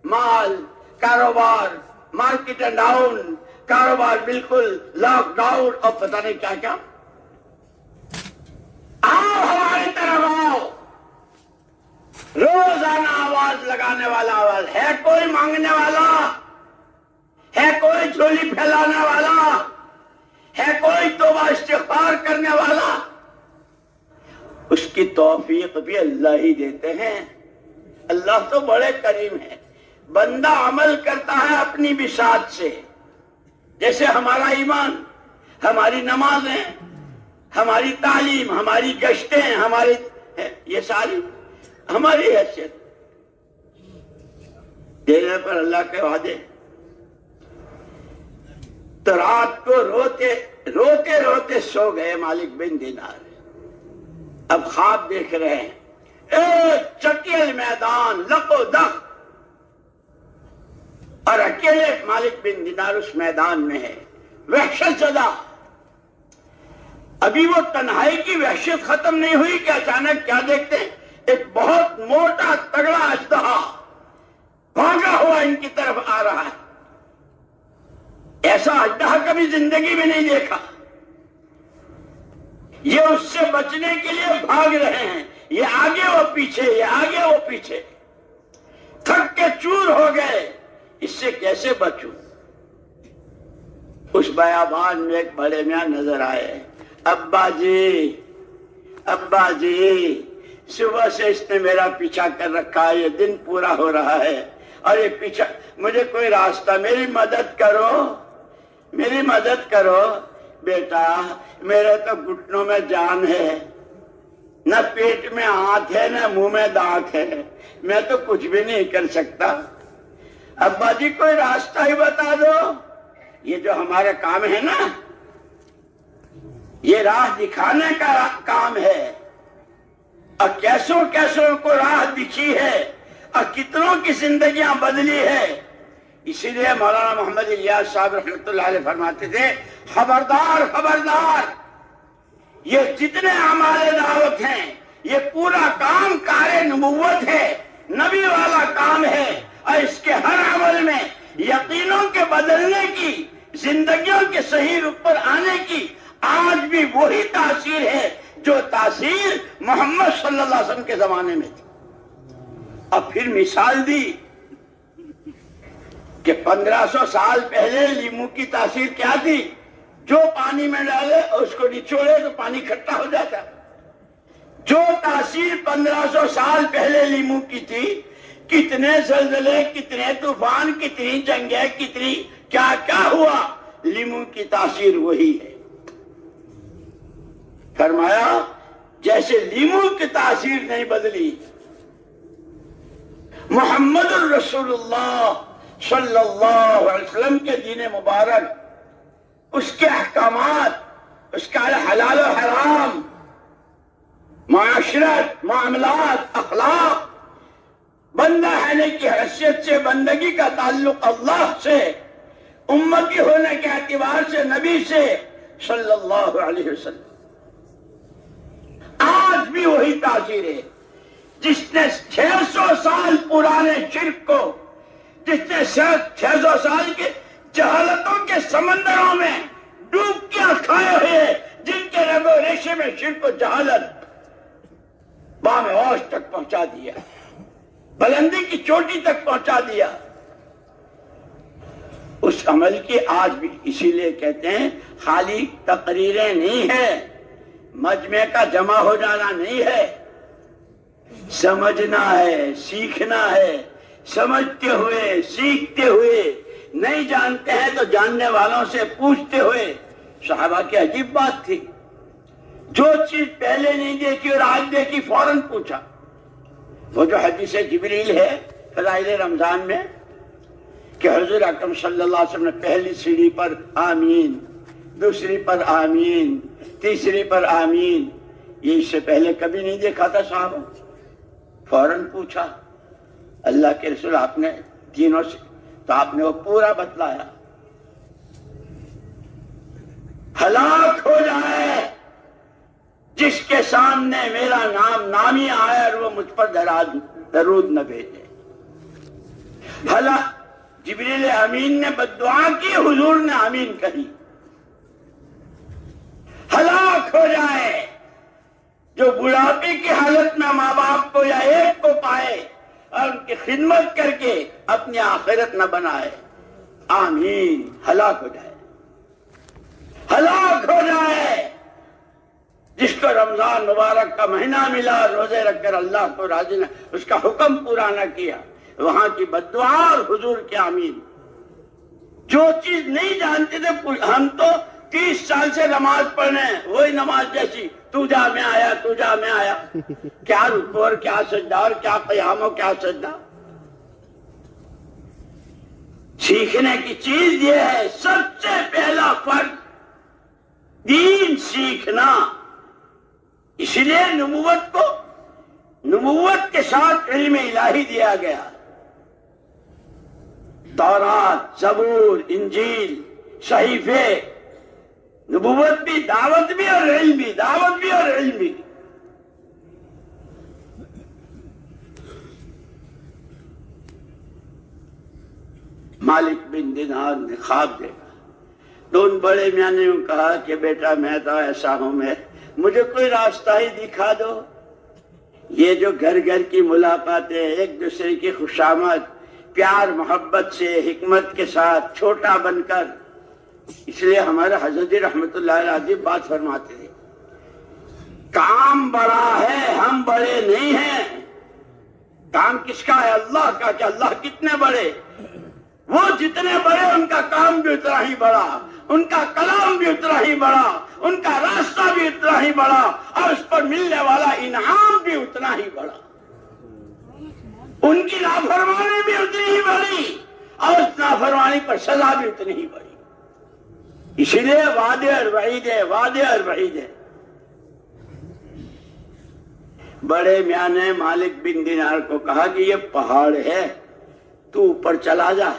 مال، کاروبار، مارکیٹ ڈاؤن، کاروبار بالکل لاک ڈاؤن، اور پتہ نہیں کیا کیا، آؤ ہماری طرف آؤ۔ روزانہ آواز لگانے والا آواز ہے، کوئی مانگنے والا ہے، کوئی جھولی پھیلانے والا ہے، کوئی توبہ استغفار کرنے والا، اس کی توفیق بھی اللہ ہی دیتے ہیں۔ اللہ تو بڑے کریم ہے۔ بندہ عمل کرتا ہے اپنی بساط سے، جیسے ہمارا ایمان، ہماری نمازیں، ہماری تعلیم، ہماری گشتیں، ہماری یہ ساری ہماری حیثیت دینے پر اللہ کے وعدے۔ تو رات کو روتے روتے سو گئے مالک بن دینار۔ اب خواب دیکھ رہے ہیں، ایک چکیل میدان، لق و دق، اور اکیلے مالک بن دینار اس میدان میں ہے، وحشت زدہ۔ ابھی وہ تنہائی کی وحشت ختم نہیں ہوئی کہ اچانک کیا دیکھتے ہیں، ایک بہت موٹا تگڑا اژدہا بھاگا ہوا ان کی طرف آ رہا ہے۔ ایسا اژدہا کبھی زندگی میں نہیں دیکھا۔ یہ اس سے بچنے کے لیے بھاگ رہے ہیں، یہ آگے وہ پیچھے، یہ آگے وہ پیچھے، تھک کے چور ہو گئے۔ اس سے کیسے بچوں؟ اس بیابان میں ایک بڑے میاں نظر آئے۔ ابا جی، ابا جی، صبح سے اس نے میرا پیچھا کر رکھا ہے، یہ دن پورا ہو رہا ہے، اور یہ پیچھا، مجھے کوئی راستہ، میری مدد کرو، میری مدد کرو۔ بیٹا، میرے تو گھٹنوں میں جان ہے، نہ پیٹ میں ہاتھ ہے، نہ منہ میں دانت ہے، میں تو کچھ بھی نہیں کر سکتا۔ ابا جی کوئی راستہ ہی بتا دو۔ یہ جو ہمارا کام ہے نا، یہ راہ دکھانے کا کام ہے، اور کیسوں کو راہ دکھی ہے، اور کتنوں کی زندگیاں بدلی ہے۔ اسی لیے مولانا محمد الیاس صاحب رحمۃ اللہ علیہ فرماتے تھے، خبردار خبردار، یہ جتنے اعمال دعوت ہیں، یہ پورا کام کار نبوت ہے، نبی والا کام ہے، اور اس کے ہر عمل میں یقینوں کے بدلنے کی، زندگیوں کے صحیح رخ پر آنے کی آج بھی وہی تاثیر ہے جو تاثیر محمد صلی اللہ علیہ وسلم کے زمانے میں تھی۔ اور پھر مثال دی کہ 1500 سال پہلے لیمو کی تاثیر کیا تھی، جو پانی میں ڈالے اور اس کو نچوڑے تو پانی کھٹا ہو جاتا. جو تاثیر 1500 سال پہلے لیمو کی تھی، کتنے زلزلے، کتنے طوفان، کتنی جنگیں، کتنی کیا کیا ہوا، لیمو کی تاثیر وہی ہے. فرمایا جیسے لیمو کی تاثیر نہیں بدلی، محمد الرسول اللہ صلی اللہ علیہ وسلم کے دین مبارک، اس کے احکامات، اس کا حلال و حرام، معاشرت، معاملات، اخلاق، بندہ ہونے کی حیثیت سے، بندگی کا تعلق اللہ سے، امتی ہونے کے اعتبار سے نبی سے صلی اللہ علیہ وسلم، آج بھی وہی تاثیر ہے. جس نے 600 سال پرانے شرک کو، جس نے 600 سال کے جہالتوں کے سمندروں میں ڈوبکیاں کھائے ہوئے، جن کے رگ و ریشے میں شرک و جہالت بام ہوش تک پہنچا دیا، بلندی کی چوٹی تک پہنچا دیا، اس عمل کی آج بھی اسی لیے کہتے ہیں خالی تقریریں نہیں ہیں، مجمع کا جمع ہو جانا نہیں ہے، سمجھنا ہے، سیکھنا ہے، سمجھتے ہوئے، سیکھتے ہوئے، نہیں جانتے ہیں تو جاننے والوں سے پوچھتے ہوئے. صحابہ کی عجیب بات تھی، جو چیز پہلے نہیں دیکھی اور آج دیکھی فوراً پوچھا. وہ جو حدیث جبریل ہے فضائل رمضان میں کہ حضور اکرم صلی اللہ علیہ وسلم نے پہلی سیڑھی پر آمین، دوسری پر آمین، تیسری پر آمین، یہ اس سے پہلے کبھی نہیں دیکھا تھا. صحابہ فوراً پوچھا اللہ کے رسول آپ نے تینوں سے، تو آپ نے وہ پورا بتلایا. ہلاک ہو جائے جس کے سامنے میرا نام نامی آیا اور وہ مجھ پر درود نہ بھیجے. جبریل امین نے بددعا کی، حضور نے آمین کہی. ہلاک ہو جائے جو بڑھاپے کی حالت میں ماں باپ کو یا ایک کو پائے اور ان کی خدمت کر کے اپنی آخرت نہ بنائے. آمین. ہلاک ہو جائے. ہلاک ہو جائے جس کو رمضان مبارک کا مہینہ ملا، روزے رکھ کر اللہ کو راضی نہ، اس کا حکم پورا نہ کیا، وہاں کی بددعا اور حضور کے آمین. جو چیز نہیں جانتے تھے، ہم تو 30 سال سے نماز پڑھنے ہیں، وہی نماز جیسی، تو جا میں آیا، تو جا میں آیا، کیا رکوع اور کیا سجدہ اور کیا قیام اور کیا سجدہ. سیکھنے کی چیز یہ ہے، سب سے پہلا فرض دین سیکھنا. اس لیے نبوت کے ساتھ علم الہی دیا گیا. تورات، زبور، انجیل، صحیفے، نبوت بھی، دعوت بھی اور علم بھی، دعوت بھی اور علم بھی. مالک بن دینار نے خواب دیکھا. تو ان بڑے میاں نے کہا کہ بیٹا میں تو ایسا ہوں، مجھے کوئی راستہ ہی دکھا دو. یہ جو گھر گھر کی ملاقاتیں، ایک دوسرے کی خوشامد، پیار محبت سے، حکمت کے ساتھ، چھوٹا بن کر. اس لیے ہمارے حضرت رحمت اللہ علیہ بات فرماتے تھے، کام بڑا ہے، ہم بڑے نہیں ہیں. کام کس کا ہے؟ اللہ کا. کہ اللہ کتنے بڑے، وہ جتنے بڑے ان کا کام بھی اتنا ہی بڑا، ان کا کلام بھی اتنا ہی بڑا، ان کا راستہ بھی اتنا ہی بڑا، اور اس پر ملنے والا انعام بھی اتنا ہی بڑا. ان کی نافرمانی بھی اتنی ہی بڑی اور اس نافرمانی پر سزا بھی اتنی ہی بڑی. اسی لیے وعدے اور وعید ہے، وعدے اور وعید ہے. بڑے میاں نے مالک بن دینار کو کہا کہ یہ پہاڑ ہے، تو اوپر چلا جا.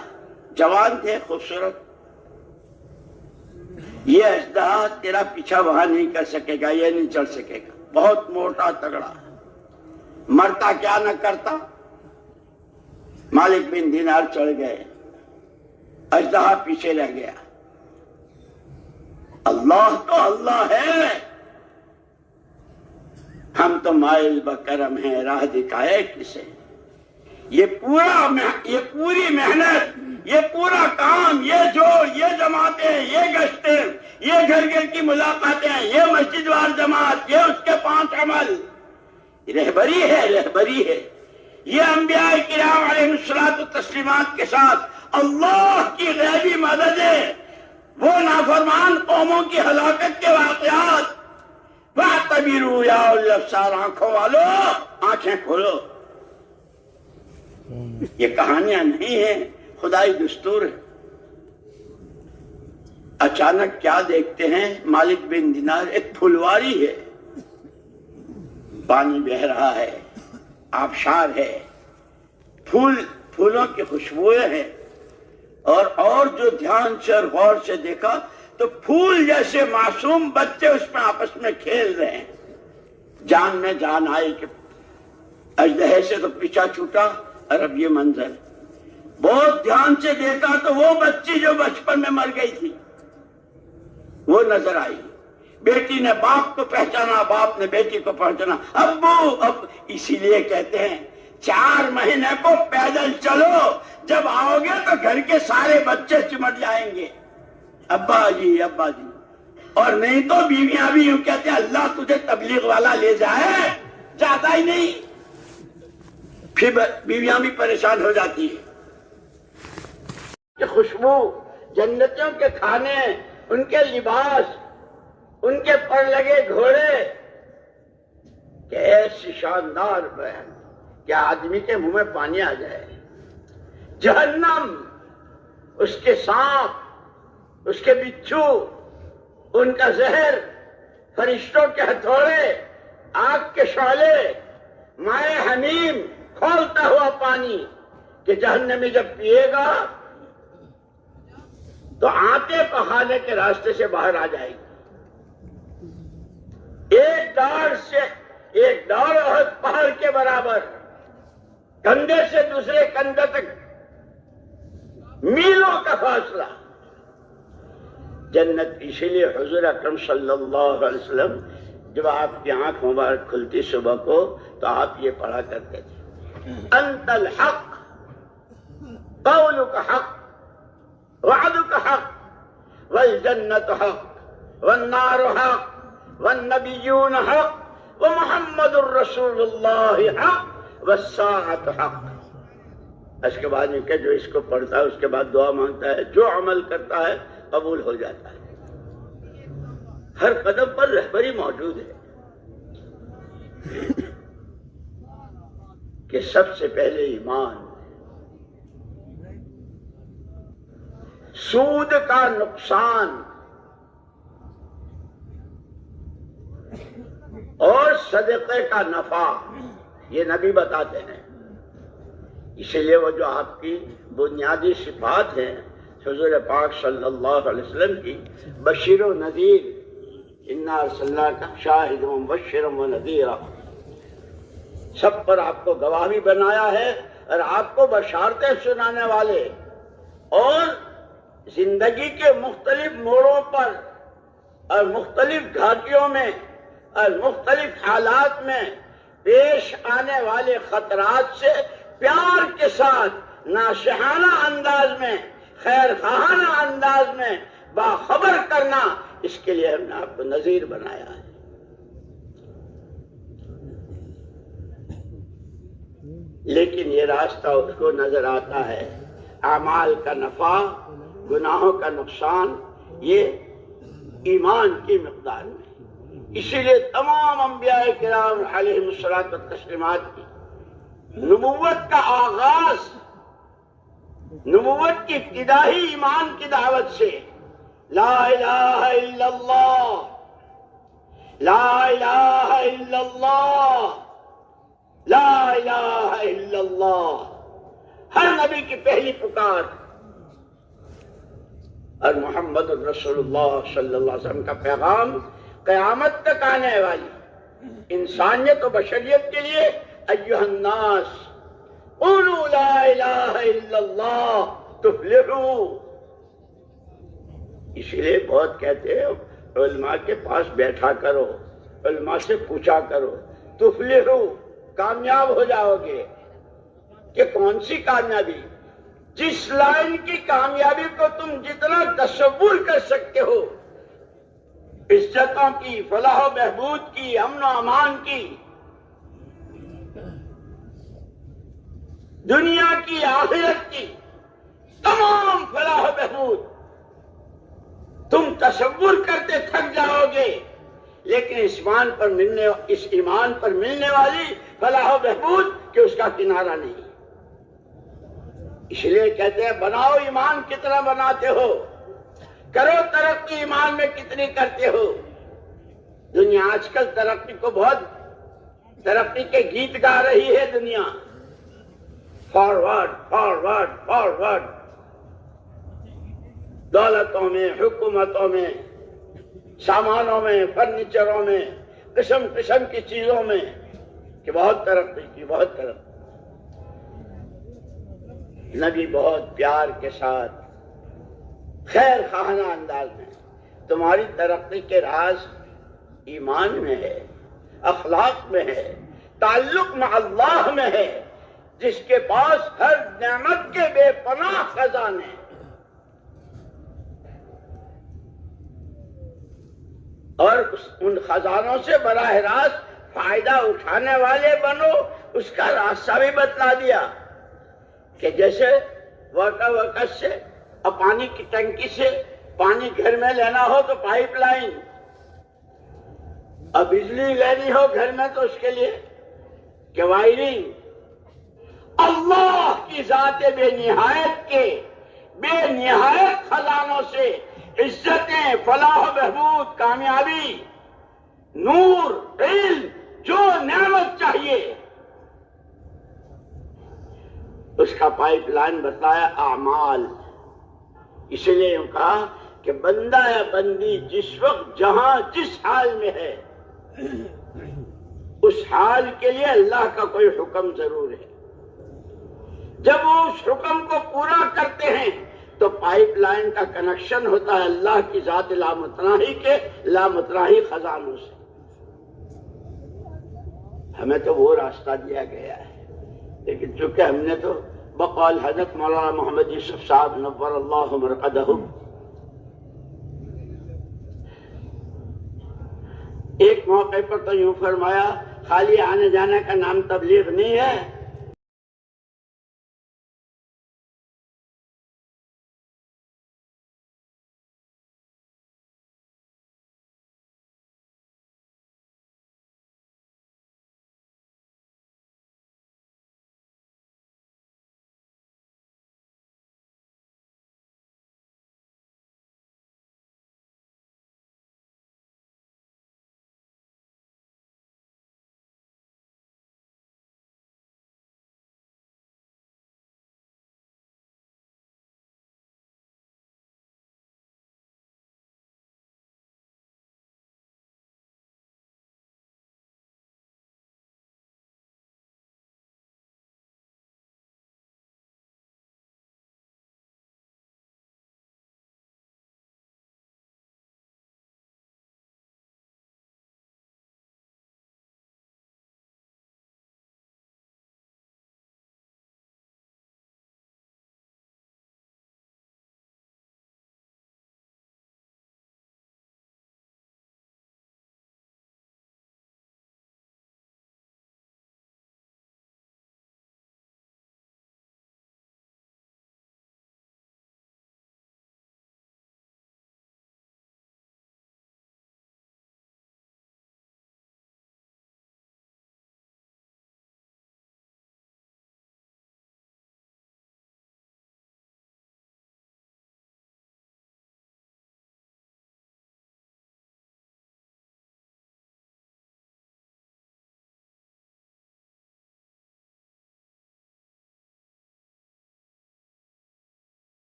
جوان تھے، خوبصورت. یہ اژدہا تیرا پیچھا وہاں نہیں کر سکے گا، یہ نہیں چل سکے گا، بہت موٹا تگڑا، مرتا کیا نہ کرتا. مالک بن دینار چڑھ گئے، اژدہا پیچھے رہ گیا. اللہ تو اللہ ہے، ہم تو مائل بکرم ہیں، راہ دکھائے کسے. یہ پوری محنت یہ پورا کام، یہ جوڑ، یہ جماعتیں، یہ گشتیں، یہ گھر گھر کی ملاقاتیں، یہ مسجد وار جماعت، یہ اس کے 5 عمل، رہبری ہے، رہبری ہے۔ یہ انبیاء کرام علیہ الصلوۃ والتسلیمات کے ساتھ اللہ کی غیبی مدد ہے۔ وہ نافرمان قوموں کی ہلاکت کے واقعات، فاعتبروا یا اولی الابصار، آنکھوں والو آنکھیں کھولو، یہ کہانیاں نہیں ہیں، خدائی دستور ہے۔ اچانک کیا دیکھتے ہیں؟ مالک بن دینار، ایک پھلواری ہے، پانی بہ رہا ہے، آبشار ہے، پھولوں کی خوشبوئیں ہیں، اور جو دھیان سے اور غور سے دیکھا تو پھول جیسے معصوم بچے اس میں آپس میں کھیل رہے ہیں۔ جان میں جان آئی کہ اژدہے سے تو پیچھا چھوٹا، اور اب یہ منظر۔ بہت دھیان سے دیکھا تو وہ بچی جو بچپن میں مر گئی تھی وہ نظر آئی۔ بیٹی نے باپ کو پہچانا، باپ نے بیٹی کو پہچانا، ابو اب۔ اسی لیے کہتے ہیں 4 مہینے کو پیدل چلو، جب آؤ گے تو گھر کے سارے بچے چمٹ جائیں گے، ابا جی ابا جی۔ اور نہیں تو بیویاں بھی یوں کہتے ہیں اللہ تجھے تبلیغ والا لے جائے، جاتا ہی نہیں، پھر بیویاں بھی پریشان ہو جاتی ہیں۔ خوشبو، جنتوں کے کھانے، ان کے لباس، ان کے پر لگے گھوڑے، کہ ایسی شاندار بیان کہ آدمی کے منہ میں پانی آ جائے۔ جہنم، اس کے سانپ، اس کے بچھو، ان کا زہر، فرشتوں کے ہتھوڑے، آگ کے شعلے، مائع حمیم، کھولتا ہوا پانی کہ جہنمی جب پیے گا تو آتے پخانے کے راستے سے باہر آ جائے گی۔ ایک ڈاڑ احد پہاڑ کے برابر، کندھے سے دوسرے کندھے تک میلوں کا فاصلہ۔ جنت، اسی لیے حضور اکرم صلی اللہ علیہ وسلم جب آپ کی آنکھ مبارک کھلتی صبح کو تو آپ یہ پڑھا کرتے تھے، انت الحق، قولک حق، وعدک حق، والجنت حق، والنار حق، والنبیون حق، ومحمد الرسول اللہ حق، والساعۃ حق۔ اس کے بعد میں کہ جو اس کو پڑھتا ہے اس کے بعد دعا مانگتا ہے، جو عمل کرتا ہے قبول ہو جاتا ہے۔ ہر قدم پر رہبری موجود ہے کہ سب سے پہلے ایمان، سود کا نقصان اور صدقے کا نفع، یہ نبی بتاتے ہیں۔ اسی لیے وہ جو آپ کی بنیادی صفات ہیں حضور پاک صلی اللہ علیہ وسلم کی، بشیر و نذیر، انا ارسلناک شاہدا ومبشرا ونذیرا، سب پر آپ کو گواہ بھی بنایا ہے اور آپ کو بشارتیں سنانے والے، اور زندگی کے مختلف موڑوں پر اور مختلف گھاٹیوں میں اور مختلف حالات میں پیش آنے والے خطرات سے پیار کے ساتھ ناصحانہ انداز میں، خیر خواہانہ انداز میں باخبر کرنا، اس کے لیے ہم نے آپ کو نذیر بنایا ہے۔ لیکن یہ راستہ اس کو نظر آتا ہے، اعمال کا نفع، گناہوں کا نقصان، یہ ایمان کی مقدار میں۔ اسی لیے تمام انبیاء کرام علیہم الصلوۃ والتسلیمات کی نبوت کا آغاز، نبوت کی ابتدا ہی ایمان کی دعوت سے، لا الہ الا اللہ، لا الہ الا اللہ، لا الہ الا اللہ، ہر نبی کی پہلی پکار۔ اور محمد الرسول اللہ صلی اللہ علیہ وسلم کا پیغام قیامت تک آنے والی انسانیت و بشریت کے لیے، ایھا الناس قولوا لا الہ الا اللہ تفلحوا۔ اس لیے بہت کہتے ہیں علماء کے پاس بیٹھا کرو، علماء سے پوچھا کرو، تفلحوا، کامیاب ہو جاؤ گے۔ کہ کون سی کامیابی؟ جس لائن کی کامیابی کو تم جتنا تصور کر سکتے ہو، عزتوں کی، فلاح و بہبود کی، امن و امان کی، دنیا کی، آخرت کی تمام فلاح و بہبود تم تصور کرتے تھک جاؤ گے، لیکن اس ایمان پر ملنے والی فلاح و بہبود کہ اس کا کنارہ نہیں۔ اس لیے کہتے ہیں بناؤ ایمان کتنا بناتے ہو، کرو ترقی ایمان میں کتنی کرتے ہو۔ دنیا آج کل ترقی کو بہت ترقی کے گیت گا رہی ہے دنیا، فارورڈ فارورڈ فارورڈ، دولتوں میں، حکومتوں میں، سامانوں میں، فرنیچروں میں، قسم قسم کی چیزوں میں، کہ بہت ترقی کی، بہت ترقی۔ نبی بہت پیار کے ساتھ خیر خواہانہ انداز میں تمہاری ترقی کے راز ایمان میں ہے، اخلاق میں ہے، تعلق مع اللہ میں ہے، جس کے پاس ہر نعمت کے بے پناہ خزانے ہیں، اور ان خزانوں سے براہ راست فائدہ اٹھانے والے بنو۔ اس کا راستہ بھی بتلا دیا کہ جیسے وقت سے اب پانی کی ٹنکی سے پانی گھر میں لینا ہو تو پائپ لائن، اب بجلی لینی ہو گھر میں تو اس کے لیے کہ وائرنگ۔ اللہ کی ذات بے نہایت کے بے نہایت خزانوں سے عزتیں، فلاح و بہبود، کامیابی، نور، علم، جو نعمت چاہیے اس کا پائپ لائن بتایا اعمال۔ اس لیے یوں کہا کہ بندہ یا بندی جس وقت جہاں جس حال میں ہے، اس حال کے لیے اللہ کا کوئی حکم ضرور ہے۔ جب وہ اس حکم کو پورا کرتے ہیں تو پائپ لائن کا کنیکشن ہوتا ہے اللہ کی ذات لامتناہی کے لامتناہی خزانوں سے۔ ہمیں تو وہ راستہ دیا گیا ہے، لیکن چونکہ ہم نے تو بقول حضرت مولانا محمد یوسف صاحب نور اللہ مرقدہ ایک موقع پر تو یوں فرمایا، خالی آنے جانے کا نام تبلیغ نہیں ہے،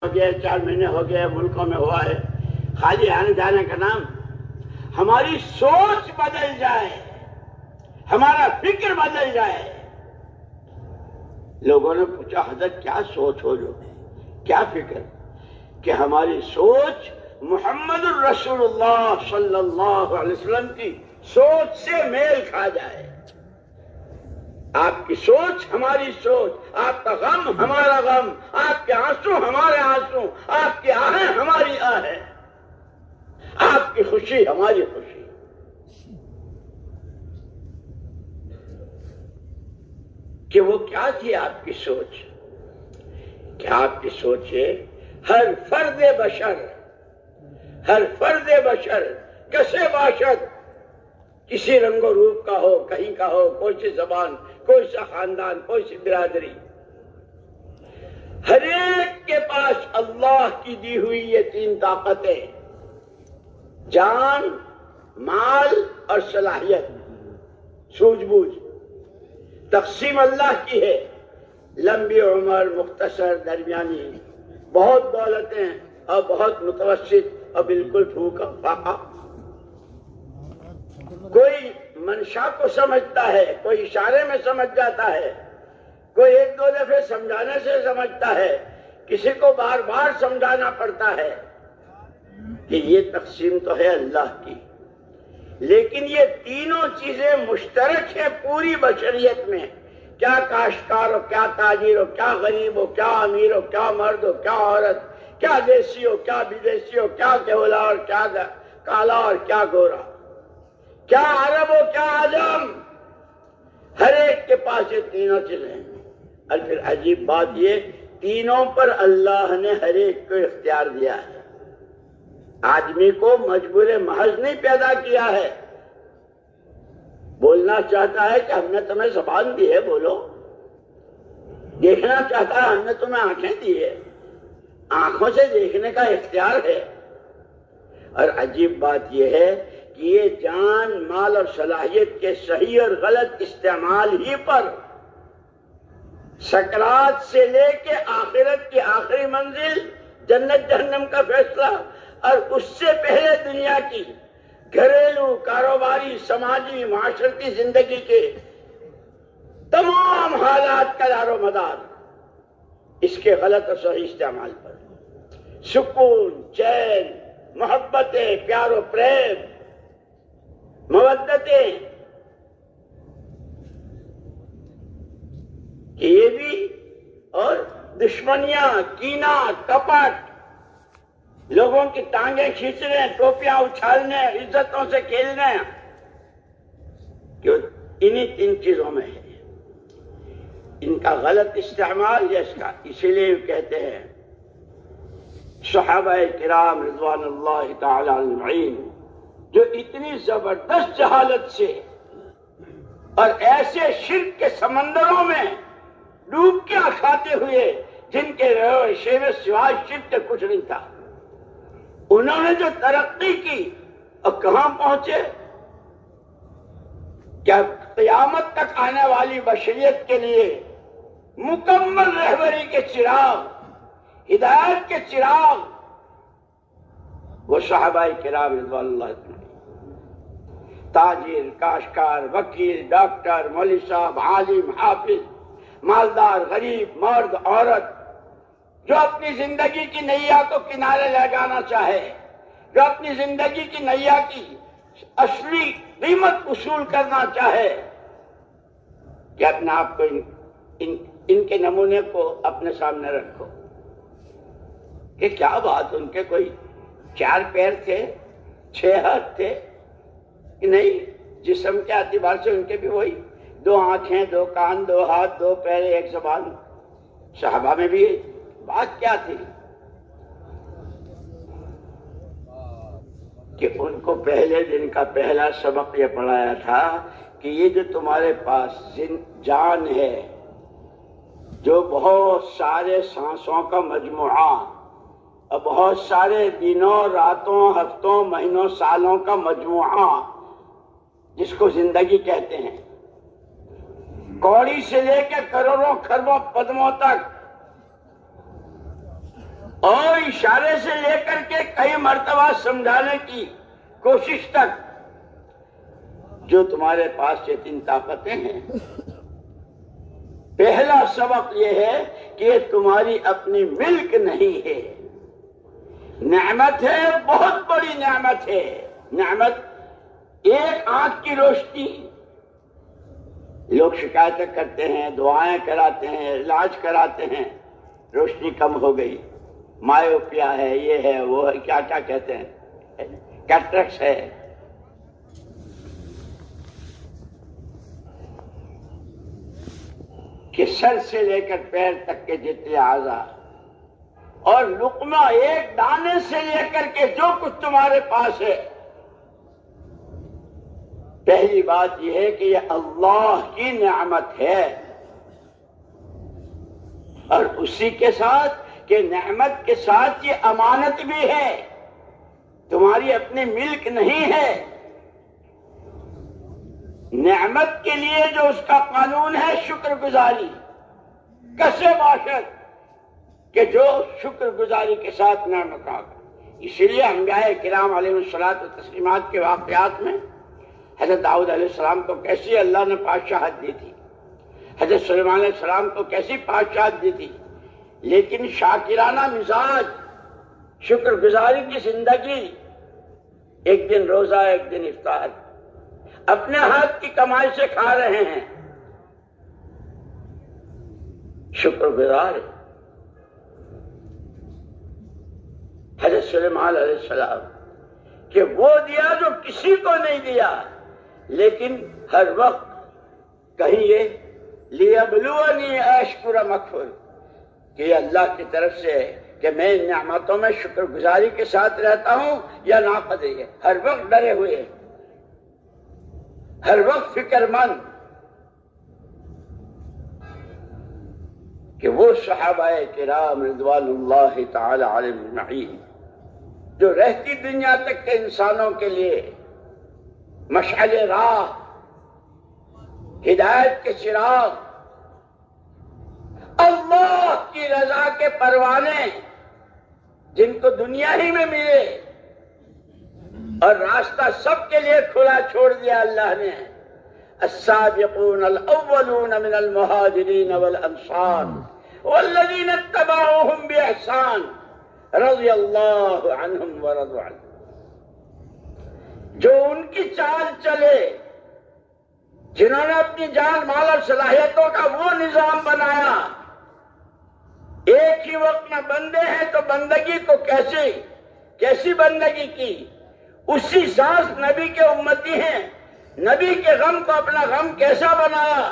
ہو گیا 4 مہینے ہو گئے ملکوں میں ہوا ہے، خالی آنے جانے کا نام. ہماری سوچ بدل جائے، ہمارا فکر بدل جائے. لوگوں نے پوچھا حضرت کیا سوچ ہو جو کیا فکر؟ کہ ہماری سوچ محمد الرسول اللہ صلی اللہ علیہ وسلم کی سوچ سے میل کھا جائے. آپ کی سوچ ہماری سوچ، آپ کا غم ہمارا غم، آپ کے آنسو ہمارے آنسو، آپ کی آہیں ہماری آہیں، آپ کی خوشی ہماری خوشی. کہ وہ کیا تھی آپ کی سوچ؟ کہ آپ کی سوچ ہے ہر فرد بشر کسے باشد، کسی رنگ و روپ کا ہو، کہیں کا ہو، کوئی سی زبان، کوئی سا خاندان، کوئی سی برادری، ہر ایک کے پاس اللہ کی دی ہوئی یہ 3 طاقتیں، جان، مال اور صلاحیت، سوجھ بوجھ. تقسیم اللہ کی ہے، لمبی عمر، مختصر، درمیانی، بہت دولتیں اور بہت متوسط اور بالکل پھوکا فاقا. کوئی منشا کو سمجھتا ہے، کوئی اشارے میں سمجھ جاتا ہے، کوئی 1-2 دفعے سمجھانے سے سمجھتا ہے، کسی کو بار بار سمجھانا پڑتا ہے. کہ یہ تقسیم تو ہے اللہ کی، لیکن یہ تینوں چیزیں مشترک ہیں پوری بشریت میں. کیا کاشتکار ہو، کیا تاجر ہو، کیا غریب ہو، کیا امیر ہو، کیا مرد ہو، کیا عورت، کیا دیسی ہو، کیا بدیسی ہو، کیا کیولا اور کیا کالا اور کیا گورا، کیا عرب ہو، کیا عجم، ہر ایک کے پاس یہ تینوں چیزیں ہیں. اور پھر عجیب بات یہ، تینوں پر اللہ نے ہر ایک کو اختیار دیا ہے. آدمی کو مجبور محض نہیں پیدا کیا ہے. بولنا چاہتا ہے کہ ہم نے تمہیں زبان دی ہے بولو، دیکھنا چاہتا ہے ہم نے تمہیں آنکھیں دی ہے، آنکھوں سے دیکھنے کا اختیار ہے. اور عجیب بات یہ ہے کہ یہ جان، مال اور صلاحیت کے صحیح اور غلط استعمال ہی پر سکرات سے لے کے آخرت کی آخری منزل جنت جہنم کا فیصلہ، اور اس سے پہلے دنیا کی گھریلو، کاروباری، سماجی، معاشرتی زندگی کے تمام حالات کا دار و مدار اس کے غلط اور صحیح استعمال پر. سکون، چین، محبتیں، پیار و پریم، مودتیں، کہ یہ بھی، اور دشمنیاں، کینہ، کپٹ، لوگوں کی ٹانگیں کھینچنے، ٹوپیاں اچھالنے، عزتوں سے کھیلنے، کہ انہی 3 چیزوں میں ہے. ان کا غلط استعمال یا اس کا، اسی لیے کہتے ہیں صحابہ کرام رضوان اللہ تعالی اجمعین جو اتنی زبردست جہالت سے اور ایسے شرک کے سمندروں میں ڈوب کے کھاتے ہوئے جن کے روشے میں سوائے شرک کے کچھ نہیں تھا، انہوں نے جو ترقی کی اور کہاں پہنچے، کیا قیامت تک آنے والی بشریت کے لیے مکمل رہبری کے چراغ، ہدایت کے چراغ وہ صحابہ کرام رضوان اللہ عنہ، تاجر، کاشتکار، وکیل، ڈاکٹر، مولوی صاحب، عالم، حافظ، مالدار، غریب، مرد، عورت، جو اپنی زندگی کی نیا کو کنارے لگانا چاہے، جو اپنی زندگی کی نیا کی اصلی قیمت وصول کرنا چاہے، کہ اپنے آپ کو ان کے نمونے کو اپنے سامنے رکھو کہ کیا بات، ان کے کوئی 4 پیر تھے، 6 ہاتھ تھے کہ نہیں؟ جسم کے اعتبار سے ان کے بھی وہی 2 آنکھیں، 2 کان، 2 ہاتھ، 2 پیر، 1 زبان. صحابہ میں بھی بات کیا تھی کہ ان کو پہلے دن کا پہلا سبق یہ پڑھایا تھا کہ یہ جو تمہارے پاس جان ہے، جو بہت سارے سانسوں کا مجموعہ اور بہت سارے دنوں، راتوں، ہفتوں، مہینوں، سالوں کا مجموعہ جس کو زندگی کہتے ہیں، کوڑی سے لے کے کروڑوں خربوں قدموں تک، اور اشارے سے لے کر کے کئی مرتبہ سمجھانے کی کوشش تک، جو تمہارے پاس یہ 3 طاقتیں ہیں، پہلا سبق یہ ہے کہ یہ تمہاری اپنی ملک نہیں ہے، نعمت ہے، بہت بڑی نعمت ہے۔ نعمت ایک آنکھ کی روشنی، لوگ شکایتیں کرتے ہیں، دعائیں کراتے ہیں، علاج کراتے ہیں، روشنی کم ہو گئی، مایوپیا ہے، یہ ہے، وہ ہے، کیا کیا کہتے ہیں، کیٹریکس ہے۔ کہ سر سے لے کر پیر تک کے جتنے اعضاء اور لقمہ ایک دانے سے لے کر کے جو کچھ تمہارے پاس ہے، پہلی بات یہ ہے کہ یہ اللہ کی نعمت ہے، اور اسی کے ساتھ کہ نعمت کے ساتھ یہ امانت بھی ہے، تمہاری اپنی ملک نہیں ہے۔ نعمت کے لیے جو اس کا قانون ہے شکر گزاری، کسے باشد کہ جو شکر گزاری کے ساتھ نعمت آگا۔ اسی لیے انبیاء کرام علیہ الصلوۃ والتسلیمات کے واقعات میں حضرت داؤد علیہ السلام کو کیسی اللہ نے بادشاہت دی تھی، حضرت سلیمان علیہ السلام کو کیسی بادشاہت دی تھی، لیکن شاکرانہ مزاج، شکر گزاری کی زندگی، ایک دن روزہ ایک دن افطار، اپنے ہاتھ کی کمائی سے کھا رہے ہیں، شکر گزار۔ حضرت سلیمان علیہ السلام کہ وہ دیا جو کسی کو نہیں دیا، لیکن ہر وقت کہیں یہ لیبلونی اشکر مکفر کہ یہ اللہ کی طرف سے کہ میں ان نعمتوں میں شکر گزاری کے ساتھ رہتا ہوں یا ناقدر، ہر وقت ڈرے ہوئے، ہر وقت فکر مند کہ وہ صحابہ کرام رضوان اللہ تعالی علیہم اجمعین جو رہتی دنیا تک کے انسانوں کے لیے مشعل راہ، ہدایت کے چراغ، اللہ کی رضا کے پروانے، جن کو دنیا ہی میں ملے اور راستہ سب کے لیے کھلا چھوڑ دیا اللہ نے۔ السابقون الاولون من المہاجرین والانصار والذین اتبعوہم باحسان رضی اللہ عنہم ورضوا عنہ، جو ان کی چال چلے، جنہوں نے اپنی جان مال اور صلاحیتوں کا وہ نظام بنایا، ایک ہی وقت میں بندے ہیں تو بندگی کو کیسی بندگی کی، اسی سانس نبی کے امتی ہیں، نبی کے غم کو اپنا غم کیسا بنایا،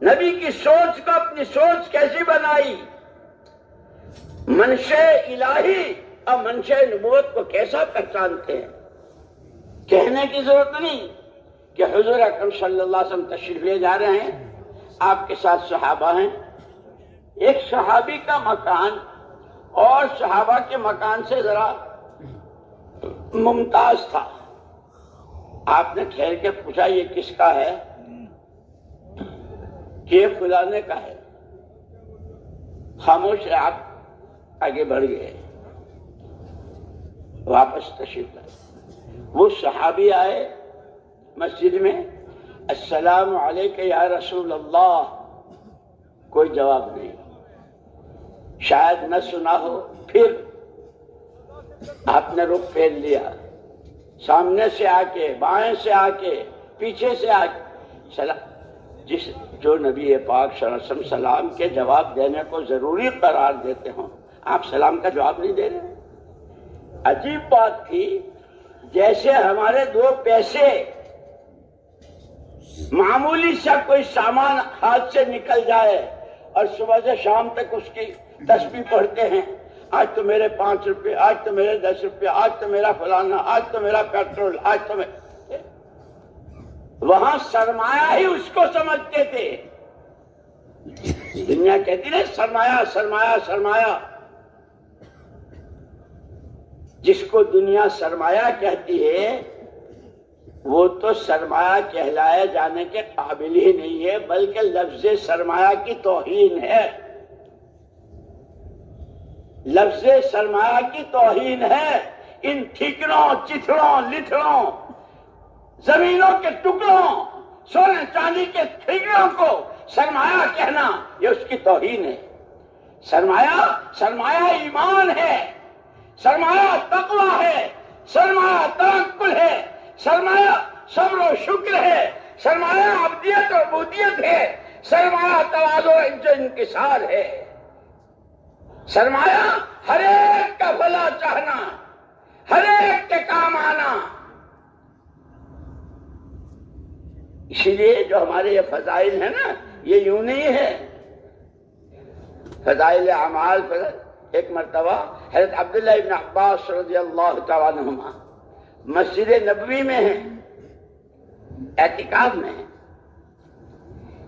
نبی کی سوچ کو اپنی سوچ کیسی بنائی، منشأ الہی اور منشأ نبوت کو کیسا پہچانتے ہیں۔ کہنے کی ضرورت نہیں کہ حضور اکرم صلی اللہ علیہ وسلم تشریف لے جا رہے ہیں، آپ کے ساتھ صحابہ ہیں، ایک صحابی کا مکان اور صحابہ کے مکان سے ذرا ممتاز تھا۔ آپ نے ٹھہر کے پوچھا یہ کس کا ہے؟ کہ یہ فلانے کا ہے۔ خاموش ہے، آپ آگے بڑھ گئے، واپس تشریف لائے۔ وہ صحابی آئے مسجد میں، السلام علیکہ یا رسول اللہ، کوئی جواب نہیں، شاید نہ سنا ہو۔ پھر آپ نے رخ پھیر لیا، سامنے سے آ کے، بائیں سے آ کے، پیچھے سے آ کے، جو نبی پاک صلی اللہ علیہ وسلم سلام کے جواب دینے کو ضروری قرار دیتے ہوں، آپ سلام کا جواب نہیں دے رہے۔ عجیب بات تھی، جیسے ہمارے 2 پیسے، معمولی سا کوئی سامان ہاتھ سے نکل جائے اور صبح سے شام تک اس کی تسبیح پڑھتے ہیں، آج تو میرے 5 روپے، آج تو میرے 10 روپے، آج تو میرا فلانا، آج تو میرا پیٹرول، آج تو میں، وہاں سرمایہ ہی اس کو سمجھتے تھے۔ دنیا کہتی نا سرمایہ سرمایہ سرمایہ، جس کو دنیا سرمایہ کہتی ہے وہ تو سرمایہ کہلائے جانے کے قابل ہی نہیں ہے، بلکہ لفظ سرمایہ کی توہین ہے۔ لفظ سرمایہ کی توہین ہے ان ٹھیکروں، چتھڑوں، لتھڑوں، زمینوں کے ٹکڑوں، سونے چاندی کے ٹھیکروں کو سرمایہ کہنا یہ اس کی توہین ہے۔ سرمایہ ایمان ہے، سرمایہ تقویٰ ہے، سرمایہ توکل ہے، سرمایہ صبر و شکر ہے، سرمایہ عبدیت و عبودیت ہے، سرمایہ تواضع و انکسار ہے، سرمایہ ہر ایک کا بھلا چاہنا، ہر ایک کے کام آنا۔ اسی لیے جو ہمارے یہ فضائل ہیں نا، یہ یوں نہیں ہے فضائل اعمال۔ ایک مرتبہ حضرت عبداللہ ابن عباس رضی اللہ تعالیٰ عنہما مسجد نبوی میں ہیں، اعتکاف میں ہیں۔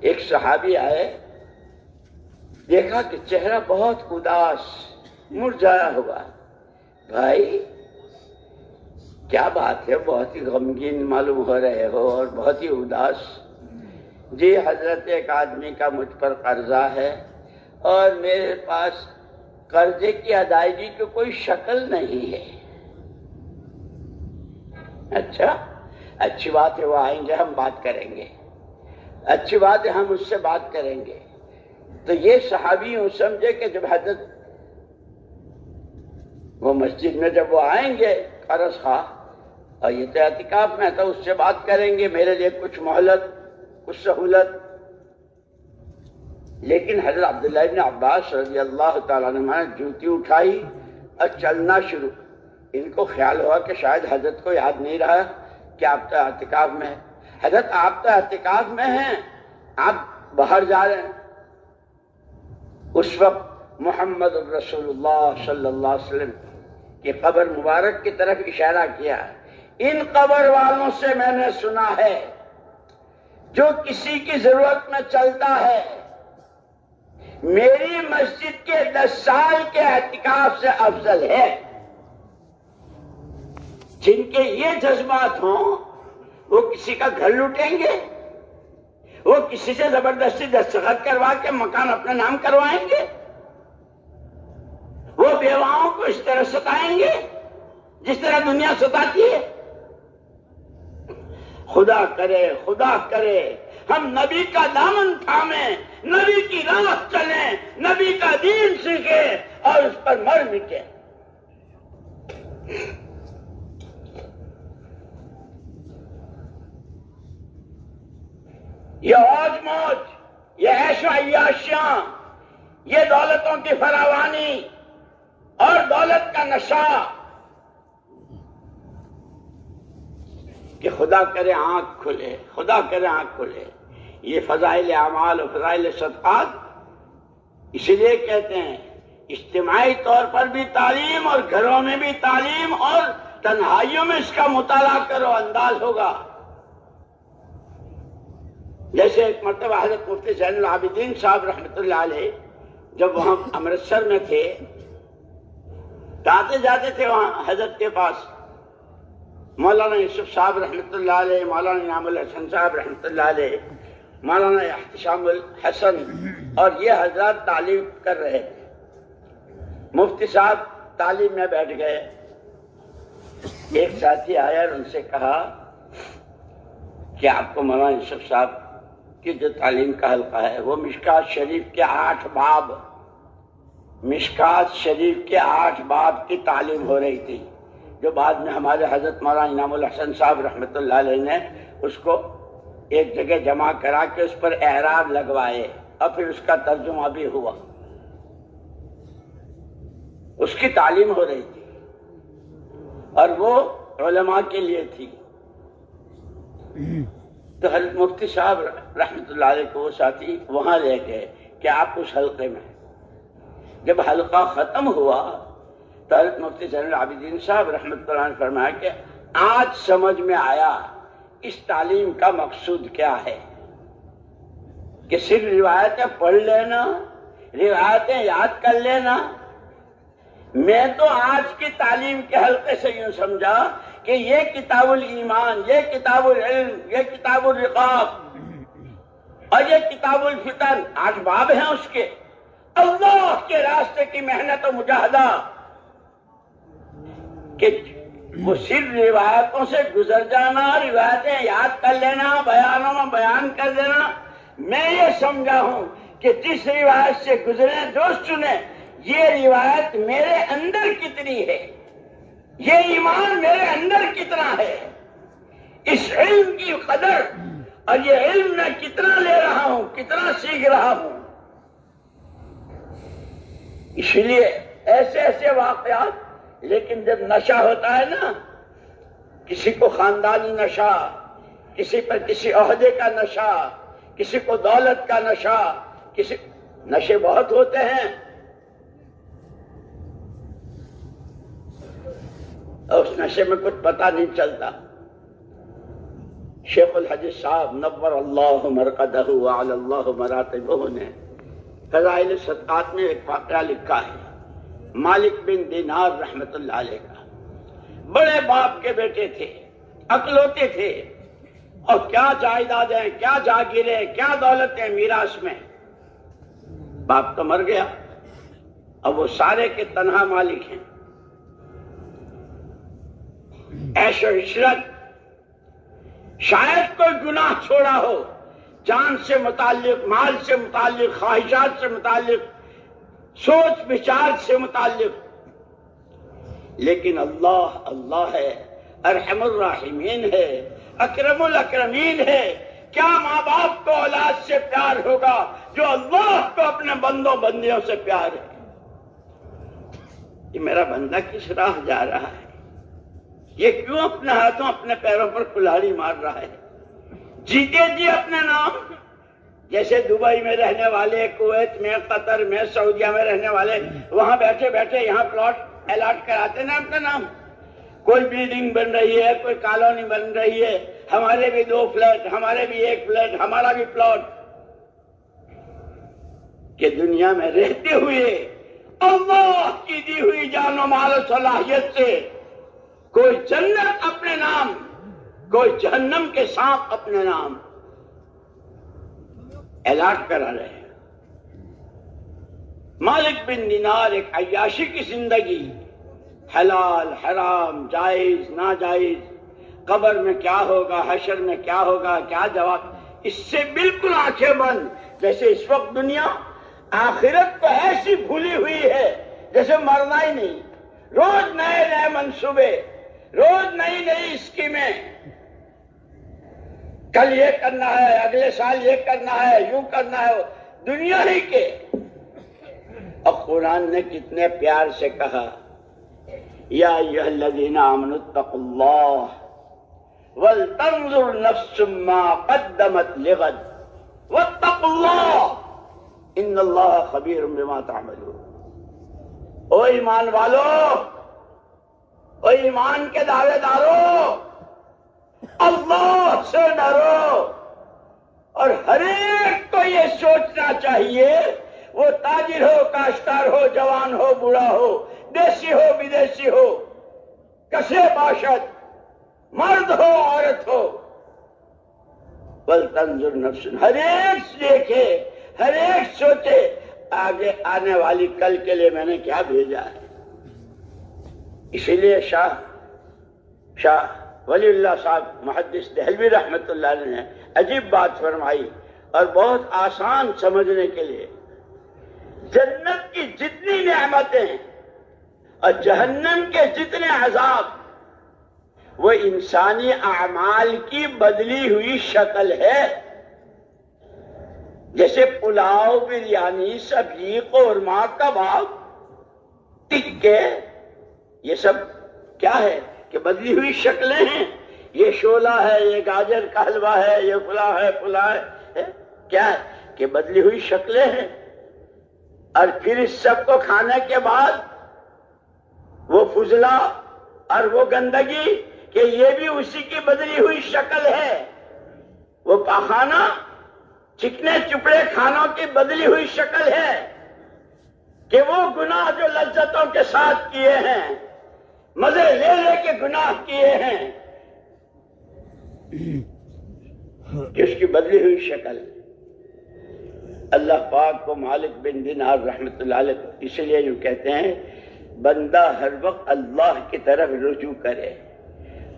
ایک صحابی آئے، دیکھا کہ چہرہ بہت اداس، مرجھایا ہوا۔ بھائی کیا بات ہے، بہت ہی غمگین معلوم ہو رہے ہو اور بہت ہی اداس۔ جی حضرت، ایک آدمی کا مجھ پر قرضہ ہے اور میرے پاس قرضے کی ادائیگی کی کوئی شکل نہیں ہے۔ اچھا، اچھی بات ہے، وہ آئیں گے، ہم بات کریں گے، اچھی بات ہے، ہم اس سے بات کریں گے۔ تو یہ صحابی یوں سمجھے کہ جب حضرت وہ مسجد میں جب وہ آئیں گے قرض خواہ، اور یہ تو اعتکاف میں تو اس سے بات کریں گے، میرے لیے کچھ مہلت، کچھ سہولت۔ لیکن حضرت عبداللہ ابن عباس رضی اللہ تعالیٰ عنہ نے جوتی اٹھائی اور چلنا شروع۔ ان کو خیال ہوا کہ شاید حضرت کو یاد نہیں رہا کہ آپ تو اعتکاف میں ہیں۔ حضرت آپ تو اعتکاف میں ہیں، آپ باہر جا رہے ہیں۔ اس وقت محمد رسول اللہ صلی اللہ علیہ وسلم کی قبر مبارک کی طرف اشارہ کیا۔ ان قبر والوں سے میں نے سنا ہے جو کسی کی ضرورت میں چلتا ہے میری مسجد کے 10 سال کے اعتکاف سے افضل ہے۔ جن کے یہ جذبات ہوں وہ کسی کا گھر لوٹیں گے، وہ کسی سے زبردستی دستخط کروا کے مکان اپنے نام کروائیں گے، وہ بیواؤں کو اس طرح ستائیں گے جس طرح دنیا ستاتی ہے۔ خدا کرے ہم نبی کا دامن تھامیں، نبی کی راہ چلیں، نبی کا دین سیکھیں اور اس پر مر مٹیں۔ یہ عوج موج، یہ عیش و عیاشیاں، یہ دولتوں کی فراوانی اور دولت کا نشہ، کہ خدا کرے آنکھ کھلے، خدا کرے آنکھ کھلے۔ یہ فضائل اعمال اور فضائل صدقات اسی لیے کہتے ہیں اجتماعی طور پر بھی تعلیم اور گھروں میں بھی تعلیم اور تنہائیوں میں اس کا مطالعہ کرو، انداز ہوگا۔ جیسے ایک مرتبہ حضرت مفتی زین العابدین صاحب رحمۃ اللہ علیہ جب وہاں امرتسر میں تھے، آتے جاتے تھے وہاں حضرت کے پاس مولانا یوسف صاحب رحمۃ اللہ علیہ، مولانا انعام الحسن صاحب رحمۃ اللہ علیہ، مولانا احتشام الحسن، اور یہ حضرات تعلیم کر رہے تھے۔ مفتی صاحب تعلیم میں بیٹھ گئے۔ ایک ساتھی آیا اور ان سے کہا کہ آپ کو مولانا یوسف صاحب کی جو تعلیم کا حلقہ ہے وہ مشکات شریف کے 8 باب، مشکات شریف کے 8 باب کی تعلیم ہو رہی تھی، جو بعد میں ہمارے حضرت مولانا انعام الحسن صاحب رحمۃ اللہ علیہ نے اس کو ایک جگہ جمع کرا کے اس پر اعراب لگوائے اور پھر اس کا ترجمہ بھی ہوا۔ اس کی تعلیم ہو رہی تھی اور وہ علماء کے لیے تھی۔ تو حضرت مفتی صاحب رحمۃ اللہ علیہ کو وہ ساتھی وہاں لے گئے کہ آپ اس حلقے میں۔ جب حلقہ ختم ہوا تو حضرت مفتی زین العابدین صاحب رحمۃ اللہ علیہ نے فرمایا کہ آج سمجھ میں آیا اس تعلیم کا مقصود کیا ہے، کہ صرف روایتیں پڑھ لینا، روایتیں یاد کر لینا۔ میں تو آج کی تعلیم کے حلقے سے یوں سمجھا کہ یہ کتاب الایمان، یہ کتاب العلم، یہ کتاب الرقاق اور یہ کتاب الفتن 8 باب ہیں اس کے، اللہ کے راستے کی محنت و مجاہدہ کہ وہ صرف روایتوں سے گزر جانا، روایتیں یاد کر لینا، بیانوں میں بیان کر دینا. میں یہ سمجھا ہوں کہ جس روایت سے گزرے دوست چنے، یہ روایت میرے اندر کتنی ہے، یہ ایمان میرے اندر کتنا ہے، اس علم کی قدر اور یہ علم میں کتنا لے رہا ہوں، کتنا سیکھ رہا ہوں. اس لیے ایسے ایسے واقعات. لیکن جب نشہ ہوتا ہے نا، کسی کو خاندانی نشہ، کسی پر کسی عہدے کا نشہ، کسی کو دولت کا نشہ، کسی نشے بہت ہوتے ہیں، اور اس نشے میں کچھ پتہ نہیں چلتا. شیخ الحدیث صاحب نور اللہ مرقدہ وعلی اللہ مراتبہ نے فضائل صدقات میں ایک واقعہ لکھا ہے. مالک بن دینار رحمت اللہ علیہ کا بڑے باپ کے بیٹے تھے، اکلوتے تھے، اور کیا جائیدادیں، کیا جاگیریں، کیا دولتیں میراث میں. باپ تو مر گیا، اب وہ سارے کے تنہا مالک ہیں. عیش و عشرت، شاید کوئی گناہ چھوڑا ہو، جان سے متعلق، مال سے متعلق، خواہشات سے متعلق، سوچ بچار سے متعلق، لیکن اللہ اللہ ہے، ارحم الراحمین ہے، اکرم الاکرمین ہے. کیا ماں باپ کو اولاد سے پیار ہوگا جو اللہ کو اپنے بندوں بندیوں سے پیار ہے. یہ میرا بندہ کس راہ جا رہا ہے، یہ کیوں اپنے ہاتھوں اپنے پیروں پر کلاڑی مار رہا ہے. جیتے جی اپنے نام، جیسے دبئی میں رہنے والے، کویت میں، قطر میں، سعودیہ میں رہنے والے وہاں بیٹھے بیٹھے یہاں پلاٹ الاٹ کراتے نا اپنا نام. کوئی بلڈنگ بن رہی ہے، کوئی کالونی بن رہی ہے، ہمارے بھی 2 فلیٹ، ہمارے بھی 1 فلیٹ، ہمارا بھی پلاٹ. کہ دنیا میں رہتے ہوئے اللہ کی دی ہوئی جان و مال و صلاحیت سے کوئی جنت اپنے نام، کوئی جہنم کے سانپ اپنے نام الاٹ کرا رہے ہیں. مالک بن دینار ایک عیاشی کی زندگی، حلال حرام، جائز ناجائز، قبر میں کیا ہوگا، حشر میں کیا ہوگا، کیا جواب، اس سے بالکل آنکھیں بند. جیسے اس وقت دنیا آخرت کو ایسی بھولی ہوئی ہے جیسے مرنا ہی نہیں. روز نئے نئے منصوبے، روز نئی نئی اسکیمیں، کل یہ کرنا ہے، اگلے سال یہ کرنا ہے، یوں کرنا ہے، دنیا ہی کے. اب قرآن نے کتنے پیار سے کہا، یا ایھا الذین آمنوا اتقوا اللہ ولتنظر نفس ما قدمت لغد واتقوا اللہ ان اللہ خبیر بما تعملون. او ایمان والو، او ایمان کے دعوے دارو، اللہ سے ڈرو. اور ہر ایک کو یہ سوچنا چاہیے، وہ تاجر ہو، کاشتکار ہو، جوان ہو، بوڑھا ہو، دیسی ہو، بدیسی ہو، کسے باشد، مرد ہو، عورت ہو، ولتنظر نفس، ہر ایک دیکھے، ہر ایک سوچے آگے آنے والی کل کے لیے میں نے کیا بھیجا ہے. اسی لیے شاہ ولی اللہ صاحب محدث دہلوی رحمت اللہ علیہ نے عجیب بات فرمائی اور بہت آسان سمجھنے کے لیے. جنت کی جتنی نعمتیں اور جہنم کے جتنے عذاب وہ انسانی اعمال کی بدلی ہوئی شکل ہے. جیسے پلاؤ، بریانی، سبزی، قورمہ، کباب، ٹکے، یہ سب کیا ہے کہ بدلی ہوئی شکلیں ہیں. یہ شولہ ہے، یہ گاجر کا حلوہ ہے، یہ فلاں ہے، کیا ہے کہ بدلی ہوئی شکلیں ہیں. اور پھر اس سب کو کھانے کے بعد وہ فضلہ اور وہ گندگی کہ یہ بھی اسی کی بدلی ہوئی شکل ہے. وہ پاخانہ، چکنے چپڑے کھانوں کی بدلی ہوئی شکل ہے کہ وہ گناہ جو لذتوں کے ساتھ کیے ہیں، مزے لے لے کے گناہ کیے ہیں، کہ اس کی بدلی ہوئی شکل. اللہ پاک کو مالک بن دینار رحمۃ اللہ علیہ اس لیے یوں کہتے ہیں بندہ ہر وقت اللہ کی طرف رجوع کرے،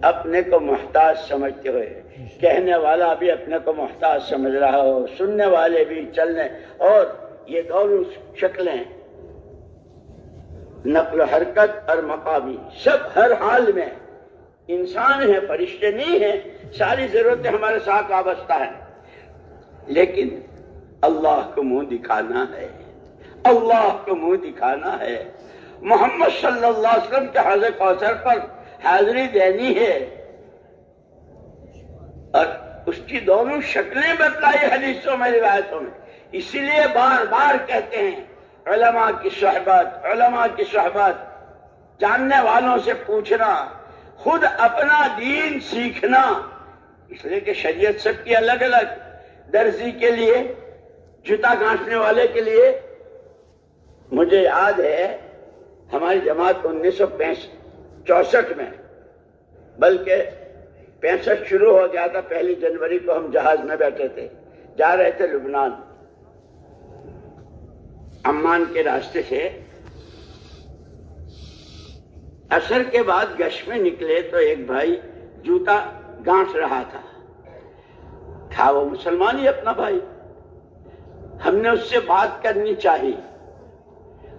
اپنے کو محتاج سمجھتے ہوئے، کہنے والا بھی اپنے کو محتاج سمجھ رہا ہو، سننے والے بھی، چلنے، اور یہ دونوں شکلیں نقل و حرکت اور مقامی سب ہر حال میں انسان ہیں، فرشتے نہیں ہیں، ساری ضرورتیں ہمارے ساتھ وابستہ ہیں، لیکن اللہ کو منہ دکھانا ہے، اللہ کو منہ دکھانا ہے، محمد صلی اللہ علیہ وسلم کے حوض کوثر پر حاضری دینی ہے، اور اس کی دونوں شکلیں بتلائی حدیثوں میں، روایتوں میں۔ اسی لیے بار بار کہتے ہیں علماء کی صحبت، علماء کی صحبت، جاننے والوں سے پوچھنا، خود اپنا دین سیکھنا، اس لیے کہ شریعت سب کی الگ الگ، درزی کے لیے، جوتا گانٹنے والے کے لیے۔ مجھے یاد ہے ہماری جماعت 1964 میں، بلکہ 65 شروع ہو گیا تھا، 1 جنوری کو ہم جہاز میں بیٹھے تھے، جا رہے تھے لبنان، عمان کے راستے سے۔ عصر کے بعد گشت میں نکلے تو ایک بھائی جوتا گانٹ رہا تھا وہ مسلمان ہی اپنا بھائی، ہم نے اس سے بات کرنی چاہی،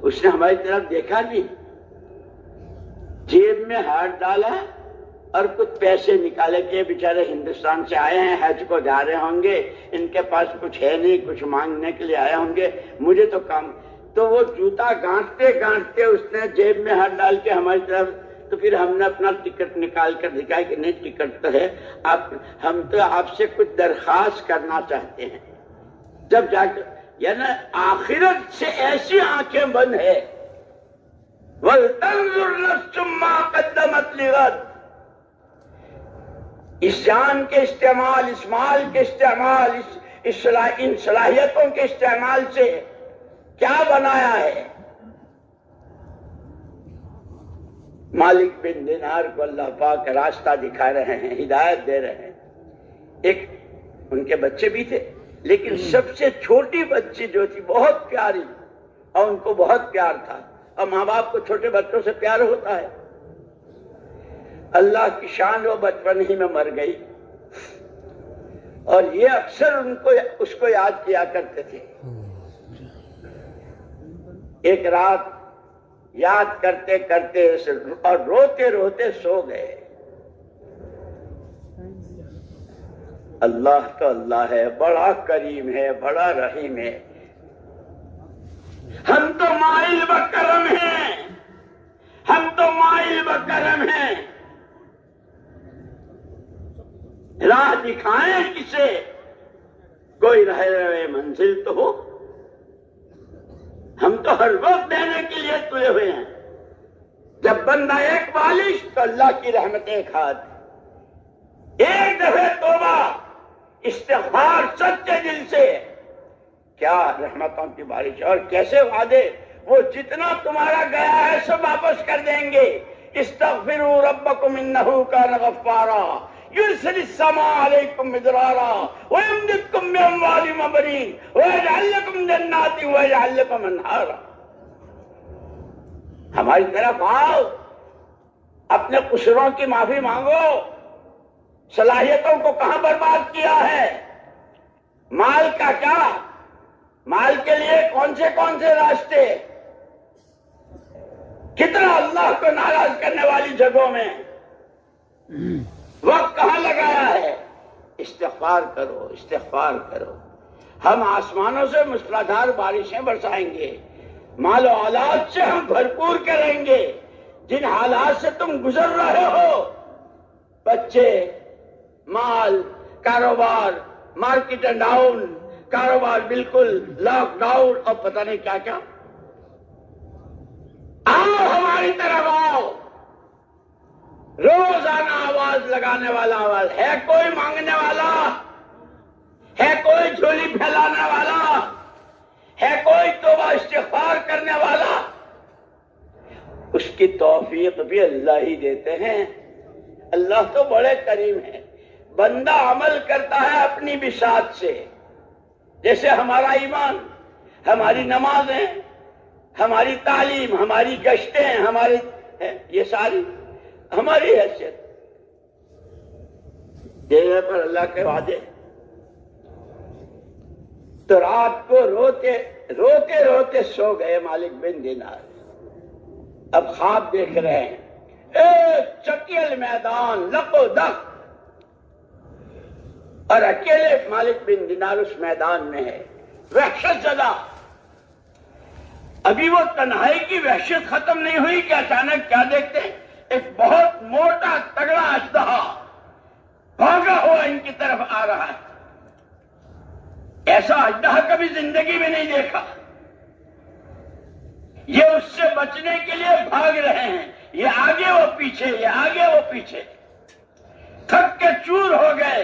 اس نے ہماری طرف دیکھا نہیں، جیب میں ہاتھ ڈالا اور کچھ پیسے نکالے کہ بیچارے ہندوستان سے آئے ہیں، حج کو جا رہے ہوں گے، ان کے پاس کچھ ہے نہیں، کچھ مانگنے کے لیے آئے ہوں گے، مجھے تو کام۔ تو وہ جوتا گانٹتے گانٹتے اس نے جیب میں ہاتھ ڈال کے ہماری طرف، تو پھر ہم نے اپنا ٹکٹ نکال کر دکھایا کہ نہیں ٹکٹ تو ہے، ہم تو آپ سے کچھ درخواست کرنا چاہتے ہیں۔ جب جا کر یعنی آخرت سے ایسی آنکھیں بند ہے، وَلْتَنْظُرْ نَفْسٌ مَّا قَدَّمَتْ لِغَدٍ، اس جان کے استعمال، اس مال کے استعمال، ان صلاحیتوں کے استعمال سے کیا بنایا ہے۔ مالک بن دینار کو اللہ پاک راستہ دکھا رہے ہیں، ہدایت دے رہے ہیں۔ ایک ان کے بچے بھی تھے، لیکن سب سے چھوٹی بچی جو تھی بہت پیاری، اور ان کو بہت پیار تھا، اور ماں باپ کو چھوٹے بچوں سے پیار ہوتا ہے۔ اللہ کی شان وہ بچپن ہی میں مر گئی، اور یہ اکثر اس کو یاد کیا کرتے تھے۔ ایک رات یاد کرتے کرتے اور روتے روتے سو گئے۔ اللہ تو اللہ ہے، بڑا کریم ہے، بڑا رحیم ہے، ہم تو مائل بکرم ہیں، ہم تو مائل بکرم ہیں، راہ دکھائیں کسے، کوئی رہ رہے منزل تو ہو، ہم تو ہر وقت دینے کے لیے تلے ہوئے ہیں۔ جب بندہ ایک بالش تو اللہ کی رحمت ایک ہاتھ، ایک دفعہ توبہ استغفار سچے دل سے، کیا رحمتوں کی بارش، اور کیسے وعدے، وہ جتنا تمہارا گیا ہے سب واپس کر دیں گے۔ استغفروا ربکم انہ کان غفارا یرسل السماء علیکم مدرارا ویمددکم باموال وبنین ویجعل لکم جنات ویجعل لکم انہارا۔ ہماری طرف آؤ، اپنے قصوروں کی معافی مانگو، صلاحیتوں کو کہاں برباد کیا ہے، مال کا کیا، مال کے لیے کون سے راستے، کتنا اللہ کو ناراض کرنے والی جگہوں میں وقت کہاں لگایا ہے۔ استغفار کرو، استغفار کرو، ہم آسمانوں سے موسلادھار بارشیں برسائیں گے، مال و اولاد سے ہم بھرپور کریں گے۔ جن حالات سے تم گزر رہے ہو، بچے، مال، کاروبار، مارکیٹ ڈاؤن، کاروبار بالکل لاک ڈاؤن، اور پتہ نہیں کیا کیا، آؤ ہماری طرف آؤ، روزانہ آواز لگانے والا آواز ہے، کوئی مانگنے والا ہے، کوئی جھولی پھیلانے والا ہے، کوئی توبہ استغفار کرنے والا، اس کی توفیق بھی اللہ ہی دیتے ہیں۔ اللہ تو بڑے کریم ہیں، بندہ عمل کرتا ہے اپنی بساط سے، جیسے ہمارا ایمان، ہماری نمازیں، ہماری تعلیم، ہماری گشتیں، ہماری یہ ساری ہماری حیثیت دینے پر اللہ کے وعدے. تو رات کو روتے روتے سو گئے مالک بن دینار. اب خواب دیکھ رہے ہیں، ایک چکیل میدان لق و دق، اور اکیلے مالک بن دینار اس میدان میں ہے، وحشت زدہ. ابھی وہ تنہائی کی وحشت ختم نہیں ہوئی کہ اچانک کیا دیکھتے ہیں؟ ایک بہت موٹا تگڑا اژدہا بھاگا ہوا ان کی طرف آ رہا ہے. ایسا اژدہا کبھی زندگی میں نہیں دیکھا. یہ اس سے بچنے کے لیے بھاگ رہے ہیں، یہ آگے وہ پیچھے، یہ آگے وہ پیچھے، تھک کے چور ہو گئے.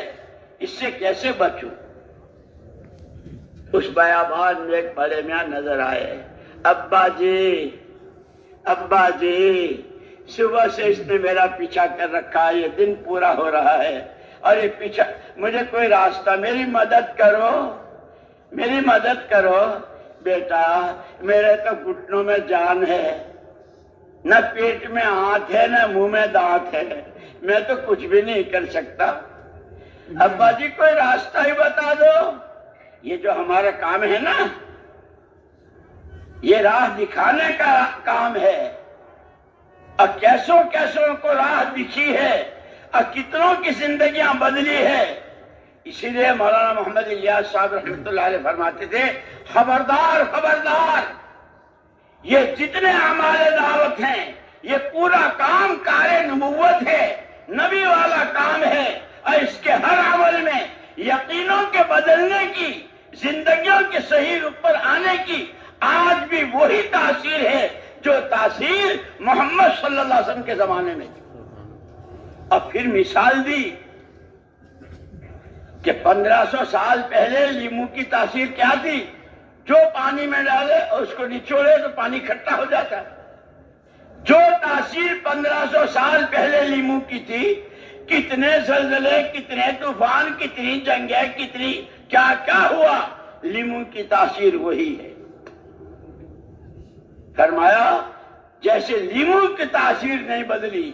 اس سے کیسے بچوں؟ اس بیابان میں ایک بڑے میاں نظر آئے. ابا جی، ابا جی، صبح سے اس نے میرا پیچھا کر رکھا ہے، یہ دن پورا ہو رہا ہے اور یہ پیچھا، مجھے کوئی راستہ، میری مدد کرو، میری مدد کرو. بیٹا میرے تو گھٹنوں میں جان ہے، نہ پیٹ میں آنت ہے، نہ منہ میں دانت ہے، میں تو کچھ بھی نہیں کر سکتا. ابا جی کوئی راستہ ہی بتا دو. یہ جو ہمارا کام ہے نا، یہ راہ دکھانے کا کام ہے، اور کیسوں کیسوں کو راہ دکھی ہے اور کتنوں کی زندگیاں بدلی ہے. اسی لیے مولانا محمد الیاس صاحب رحمۃ اللہ علیہ فرماتے تھے، خبردار خبردار، یہ جتنے اعمال دعوت ہیں یہ پورا کام کار نبوت ہے، نبی والا کام ہے، اور اس کے ہر عمل میں یقینوں کے بدلنے کی، زندگیوں کے صحیح رخ پر آنے کی آج بھی وہی تاثیر ہے جو تاثیر محمد صلی اللہ علیہ وسلم کے زمانے میں تھی. اور پھر مثال دی کہ 1500 سال پہلے لیمو کی تاثیر کیا تھی؟ جو پانی میں ڈالے اور اس کو نچوڑے تو پانی کھٹا ہو جاتا ہے. جو تاثیر 1500 سال پہلے لیمو کی تھی، کتنے زلزلے، کتنے طوفان، کتنی جنگیں، کتنی کیا کیا ہوا، لیمو کی تاثیر وہی ہے. فرمایا جیسے لیمو کی تاثیر نہیں بدلی،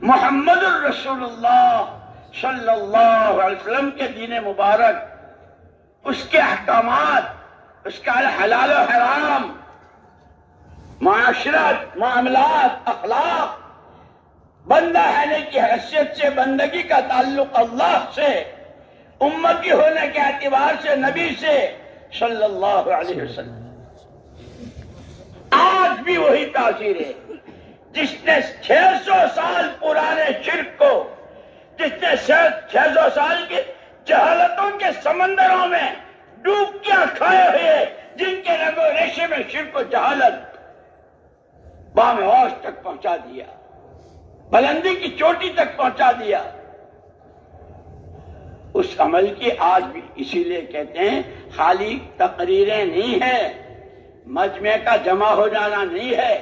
محمد الرسول اللہ صلی اللہ علیہ وسلم کے دین مبارک، اس کے احکامات، اس کا حلال و حرام، معاشرت، معاملات، اخلاق، بندہ ہونے کی حیثیت سے، بندگی کا تعلق اللہ سے، امتی ہونے کے اعتبار سے نبی سے صلی اللہ علیہ وسلم، آج بھی وہی تاثیر ہے. جس نے 600 سال پرانے شرک کو، جس نے 600 سال کے جہالتوں کے سمندروں میں ڈوبکیاں کھائے ہوئے، جن کے رگ و ریشے میں شرک و جہالت بام ہوش تک پہنچا دیا، بلندی کی چوٹی تک پہنچا دیا، اس عمل کی آج بھی. اسی لیے کہتے ہیں خالی تقریریں نہیں ہے، مجمع کا جمع ہو جانا نہیں ہے،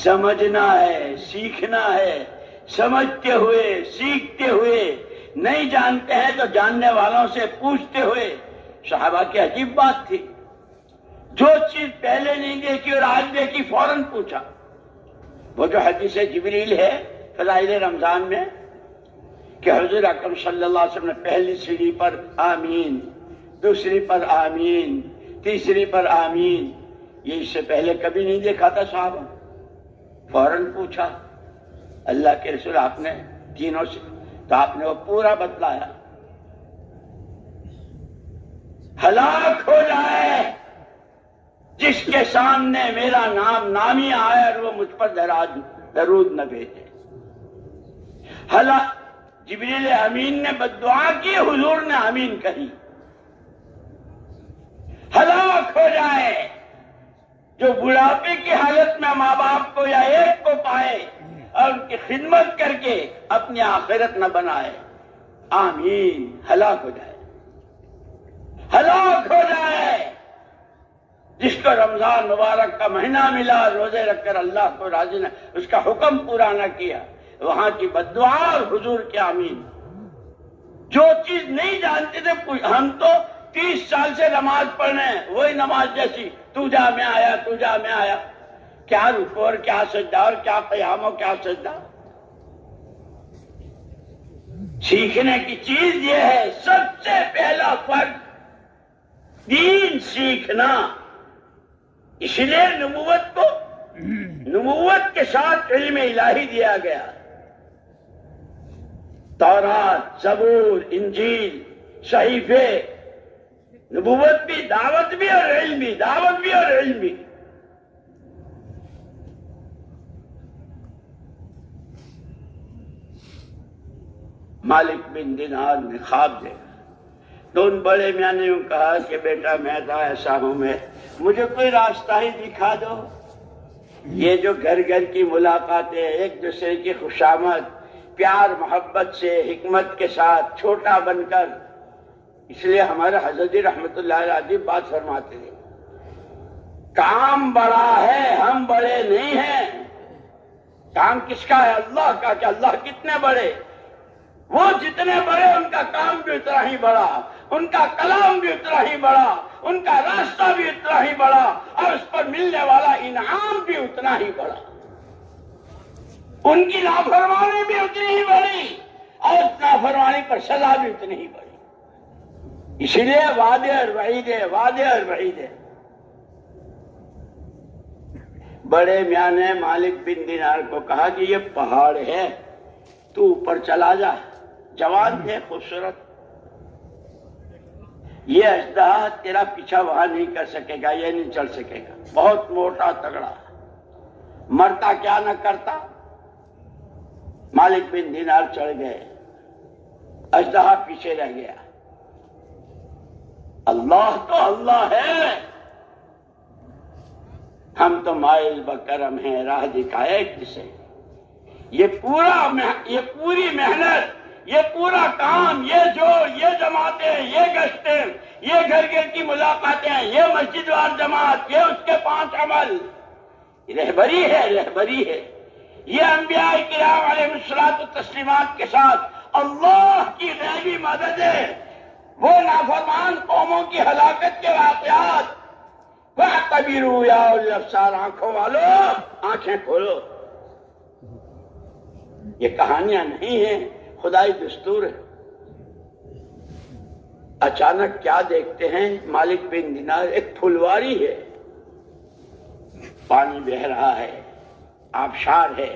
سمجھنا ہے، سیکھنا ہے، سمجھتے ہوئے، سیکھتے ہوئے، نہیں جانتے ہیں تو جاننے والوں سے پوچھتے ہوئے. صحابہ کی عجیب بات تھی، جو چیز پہلے نہیں دیکھی اور آج دیکھی فوراً پوچھا. وہ جو حدیث جبریل ہے فضائل رمضان میں کہ حضور اکرم صلی اللہ علیہ وسلم نے پہلی سیڑھی پر آمین، دوسری پر آمین، تیسری پر آمین، یہ اس سے پہلے کبھی نہیں دیکھا تھا. صحابہ فوراً پوچھا اللہ کے رسول آپ نے تینوں سے، تو آپ نے وہ پورا بتلایا. ہلاک ہو جائے جس کے سامنے میرا نام نامی آئے اور وہ مجھ پر درود نہ بھیجے. جبریل امین نے بددعا کی، حضور نے آمین کہی. ہلاک ہو جائے جو بڑھاپے کی حالت میں ماں باپ کو یا ایک کو پائے اور ان کی خدمت کر کے اپنی آخرت نہ بنائے. آمین. ہلاک ہو جائے، ہلاک ہو جائے جس کو رمضان مبارک کا مہینہ ملا، روزے رکھ کر اللہ کو راضی نہ، اس کا حکم پورا نہ کیا، وہاں کی بددعا اور حضور کی آمین. جو چیز نہیں جانتے تھے ہم تو 30 سال سے نماز پڑھنے ہیں، وہی نماز جیسی، تو جا میں آیا، تو جا میں آیا، کیا رکوع اور کیا سجدہ اور کیا قیام اور کیا سجدہ۔ سیکھنے کی چیز یہ ہے، سب سے پہلا فرض دین سیکھنا۔ اس لیے نبوت کے ساتھ علم الہی دیا گیا، تورات، زبور، انجیل، صحیفے، نبوت بھی، دعوت بھی اور علم بھی، دعوت بھی اور علم بھی۔ مالک بن دینار نے خواب دیکھا تو ان بڑے میاں نے یوں کہا کہ بیٹا میں تو ایسا ہوں، مجھے کوئی راستہ ہی دکھا دو۔ یہ جو گھر گھر کی ملاقاتیں، ایک دوسرے کی خوشامد، پیار محبت سے، حکمت کے ساتھ، چھوٹا بن کر، اس لیے ہمارے حضرت رحمت اللہ علیہ بات فرماتے ہیں، کام بڑا ہے، ہم بڑے نہیں ہیں۔ کام کس کا ہے؟ اللہ کا۔ کہ اللہ کتنے بڑے؟ وہ جتنے بڑے ان کا کام بھی اتنا ہی بڑا، ان کا کلام بھی اتنا ہی بڑا، ان کا راستہ بھی اتنا ہی بڑا، اور اس پر ملنے والا انعام بھی اتنا ہی بڑا۔ ان کی نافرمانی بھی اتنی ہی بڑی، اور نافرمانی پر سزا بھی اتنی ہی بڑی۔ اسی لیے وعدے اور وعید ہے، وعدے اور وعید ہے۔ بڑے میاں نے مالک بن دینار کو کہا کہ یہ پہاڑ ہے، تو اوپر چلا جا۔ جوان تھے، خوبصورت، یہ اژدہا تیرا پیچھا وہاں نہیں کر سکے گا، یہ نہیں چل سکے گا، بہت موٹا تگڑا، مرتا کیا نہ کرتا۔ مالک بن دینار چڑھ گئے، اژدہا پیچھے رہ گیا۔ اللہ تو اللہ ہے، ہم تو مائل بکرم ہیں، راہ دکھائے کسے۔ یہ پوری محنت، یہ پورا کام، یہ جوڑ، یہ جماعتیں، یہ گشتیں، یہ گھر گھر کی ملاقاتیں، یہ مسجد وار جماعت، یہ اس کے 5 عمل، رہبری ہے، رہبری ہے۔ یہ انبیاء کرام علیہ الصلوۃ والتسلیمات کے ساتھ اللہ کی غیبی مدد ہے۔ وہ نافرمان قوموں کی ہلاکت کے واقعات، فَاعْتَبِرُوا يَا أُولِي الْأَبْصَارِ، آنکھوں والو آنکھیں کھولو۔ یہ کہانیاں نہیں ہیں، خدائی دستور ہے۔ اچانک کیا دیکھتے ہیں؟ مالک بن دینار، ایک پھلواری ہے، پانی بہ رہا ہے، آبشار ہے،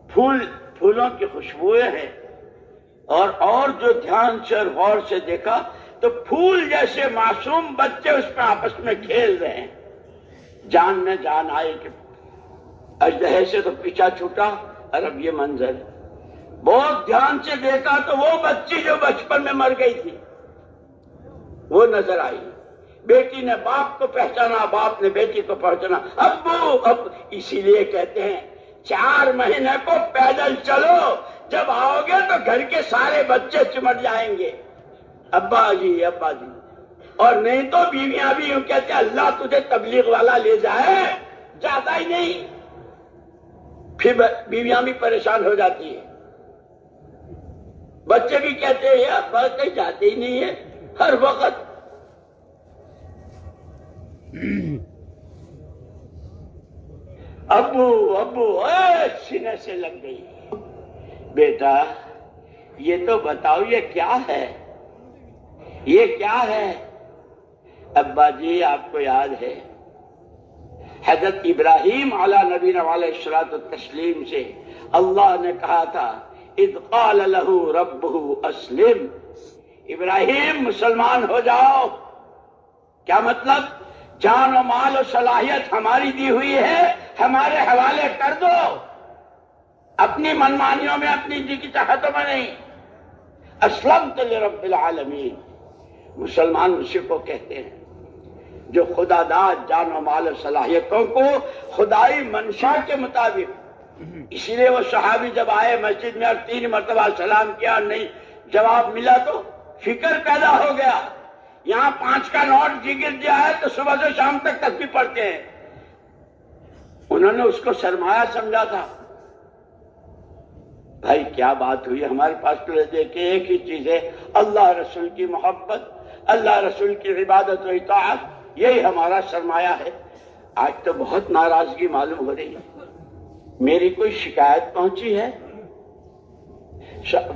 پھولوں کی خوشبوئیں ہیں، اور جو دھیان سے اور غور سے دیکھا تو پھول جیسے معصوم بچے اس میں آپس میں کھیل رہے ہیں۔ جان میں جان آئی کہ اژدہے سے تو پیچھا چھوٹا، اور اب یہ منظر۔ بہت دھیان سے دیکھا تو وہ بچی جو بچپن میں مر گئی تھی وہ نظر آئی۔ بیٹی نے باپ کو پہچانا، باپ نے بیٹی کو پہچانا، ابو۔ اسی لیے کہتے ہیں 4 مہینے کو پیدل چلو، جب آؤ گے تو گھر کے سارے بچے چمٹ جائیں گے، ابا جی ابا جی۔ اور نہیں تو بیویاں بھی یوں کہتے ہیں اللہ تجھے تبلیغ والا لے جائے، جاتا ہی نہیں، پھر بیویاں بھی پریشان ہو جاتی ہیں۔ بچے بھی کہتے ہیں ابا کہیں جاتے ہی نہیں ہے، ہر وقت۔ ابو سینے سے لگ گئی، بیٹا یہ تو بتاؤ یہ کیا ہے، یہ کیا ہے؟ ابا جی آپ کو یاد ہے حضرت ابراہیم علیہ نبینا علیہ الصلوۃ والتسلیم سے اللہ نے کہا تھا اذ قال له ربه اسلم، ابراہیم مسلمان ہو جاؤ۔ کیا مطلب؟ جان و مال و صلاحیت ہماری دی ہوئی ہے، ہمارے حوالے کر دو، اپنی منمانیوں میں، اپنی جی کی چاہتوں میں نہیں۔ اسلمت لرب العالمین، مسلمان اسی کو کہتے ہیں جو خدا داد جان و مال و صلاحیتوں کو خدائی منشا کے مطابق۔ اسی لیے وہ صحابی جب آئے مسجد میں اور 3 مرتبہ سلام کیا اور نہیں جواب ملا تو فکر پیدا ہو گیا، یہاں 5 کا نوٹ جی گر دیا ہے تو صبح سے شام تک تسبیح پڑھتے ہیں۔ انہوں نے اس کو سرمایہ سمجھا تھا، بھائی کیا بات ہوئی؟ ہمارے پاس تو دیکھیں ایک ہی چیز ہے، اللہ رسول کی محبت، اللہ رسول کی عبادت و اطاعت، یہی ہمارا سرمایہ ہے۔ آج تو بہت ناراضگی معلوم ہو رہی ہے۔ میری کوئی شکایت پہنچی ہے؟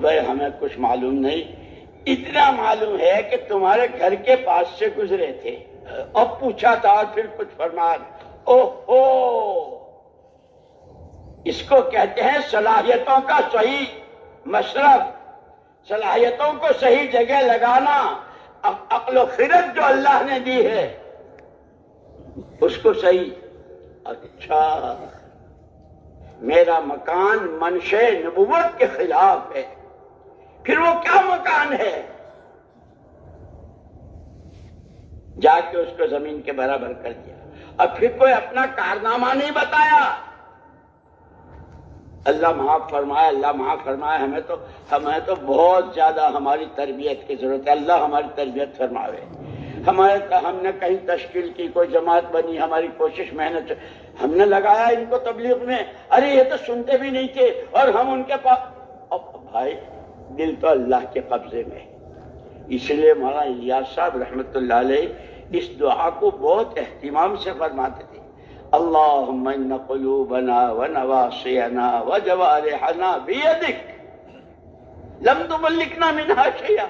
بھائی ہمیں کچھ معلوم نہیں، اتنا معلوم ہے کہ تمہارے گھر کے پاس سے گزرے تھے اور پوچھا تھا اور پھر کچھ فرمایا۔ اوہو، اس کو کہتے ہیں صلاحیتوں کا صحیح مصرف، صلاحیتوں کو صحیح جگہ لگانا۔ عقل و خرد جو اللہ نے دی ہے اس کو صحیح۔ اچھا، میرا مکان منشے نبوت کے خلاف ہے، پھر وہ کیا مکان ہے؟ جا کے اس کو زمین کے برابر کر دیا اور پھر کوئی اپنا کارنامہ نہیں بتایا۔ اللہ معاف فرمائے، اللہ معاف فرمائے، ہمیں تو بہت زیادہ ہماری تربیت کی ضرورت ہے۔ اللہ ہماری تربیت فرماوے۔ ہم نے کہیں تشکیل کی، کوئی جماعت بنی، ہماری کوشش محنت ہم نے لگایا ان کو تبلیغ میں، ارے یہ تو سنتے بھی نہیں تھے اور ہم ان کے پاس۔ بھائی دل تو اللہ کے قبضے میں، اس لیے مولانا الیاس صاحب رحمۃ اللہ علیہ اس دعا کو بہت اہتمام سے فرماتے تھے۔ اللہم ان قلوبنا ونواصینا وجوارحنا بیدک لم تملکنا منہا شیئا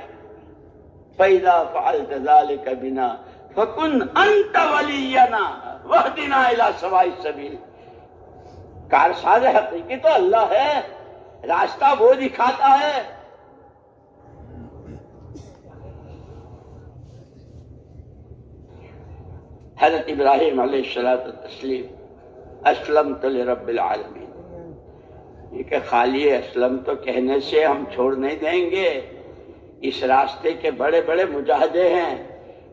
فاذا فعلت ذلک بنا فکن انت ولینا واہدنا الی سواء السبیل۔ کارساز حقیقی تو اللہ ہے، راستہ وہ دکھاتا ہے۔ حضرت ابراہیم علیہ الصلوۃ والتسلیم اسلمت لرب العالمین، یہ کہ خالی اسلم تو کہنے سے ہم چھوڑ نہیں دیں گے، اس راستے کے بڑے بڑے مجاہدے ہیں۔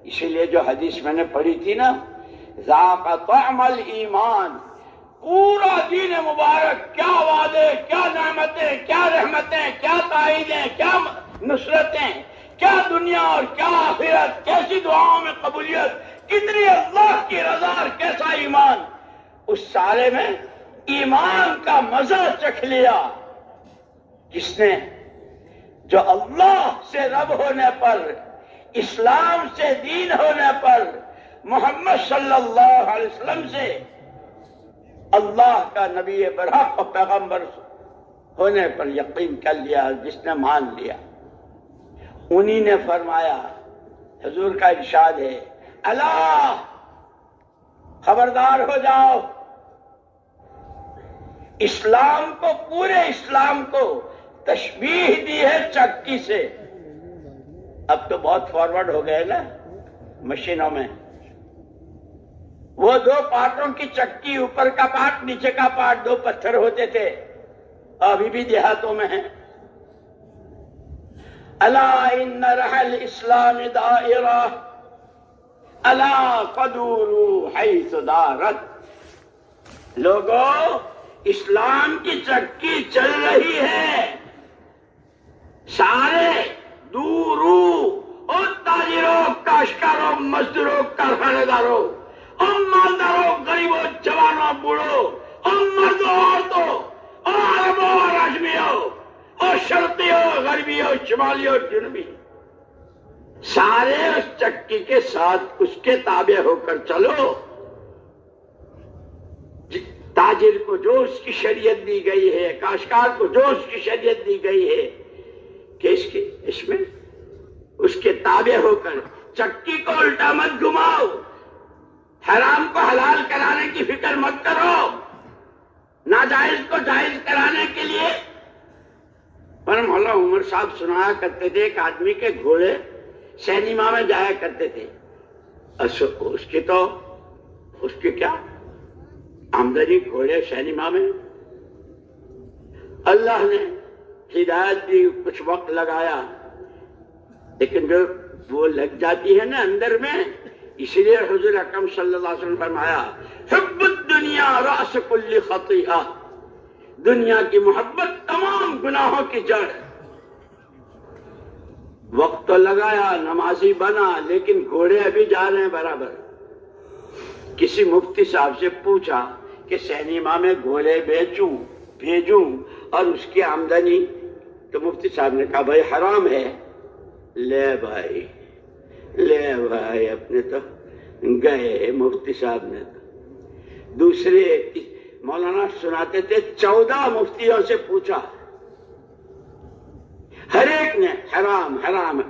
اسی لیے جو حدیث میں نے پڑھی تھی نا، ذاق طعم الایمان، پورا دین مبارک، کیا وعدے، کیا نعمتیں، کیا رحمتیں، کیا تائیدیں، کیا نصرتیں، کیا دنیا اور کیا آخرت، کیسی دعاؤں میں قبولیت، کتنی اللہ کی رضا اور کیسا ایمان۔ اس سارے میں ایمان کا مزہ چکھ لیا کس نے؟ جو اللہ سے رب ہونے پر، اسلام سے دین ہونے پر، محمد صلی اللہ علیہ وسلم سے اللہ کا نبی برحق اور پیغمبر ہونے پر یقین کر لیا، جس نے مان لیا، انہی نے فرمایا، حضور کا ارشاد ہے، اللہ خبردار ہو جاؤ، اسلام کو، پورے اسلام کو تشبیہ دی ہے چکی سے۔ اب تو بہت فارورڈ ہو گئے نا مشینوں میں، وہ دو پارٹوں کی چکی، اوپر کا پارٹ نیچے کا پارٹ، دو پتھر ہوتے تھے، ابھی بھی دیہاتوں میں ہیں۔ الا ان رحل اسلام دائرہ الا فدوروا حیث دارت، لوگوں اسلام کی چکی چل رہی ہے، سارے دورو، اور تاجروں، کاشتکاروں، مزدوروں، کارخانہ داروں، اور مالداروں، غریبوں، جوانوں، بوڑھوں، اور مردوں، عورتوں، اور عربوں اور اجمیوں، اور شرقیوں، غربیوں، شمالیوں، جنوبی، سارے اس چکی کے ساتھ اس کے تابع ہو کر چلو۔ تاجر کو جو اس کی شریعت دی گئی ہے، کاشتکار کو جو اس کی شریعت دی گئی ہے، کہ اس میں اس کے تابع ہو کر چکی کو الٹا مت گھماؤ، حرام کو حلال کرانے کی فکر مت کرو، ناجائز کو جائز کرانے کے لیے۔ پر مولانا عمر صاحب سنایا کرتے تھے، ایک آدمی کے گھوڑے سینما میں جایا کرتے تھے، اس کی کیا آمدنی، گھوڑے سینما میں۔ اللہ نے ہدایت دی، کچھ وقت لگایا، لیکن جو وہ لگ جاتی ہے نا اندر میں، اسی لیے حضور اکرم صلی اللہ علیہ وسلم فرمایا، حب الدنیا رأس کل خطیئہ، دنیا کی محبت تمام گناہوں کی جڑ۔ وقت تو لگایا، نمازی بنا، لیکن گھوڑے ابھی جا رہے ہیں برابر۔ کسی مفتی صاحب سے پوچھا کہ سینما میں گھوڑے بھیجوں اور اس کی آمدنی. تو مفتی صاحب نے کہا بھائی حرام ہے. لے بھائی اپنے تو گئے مفتی صاحب نے. دوسرے مولانا سناتے تھے 14 مفتیوں سے پوچھا، ہر ایک نے حرام حرام.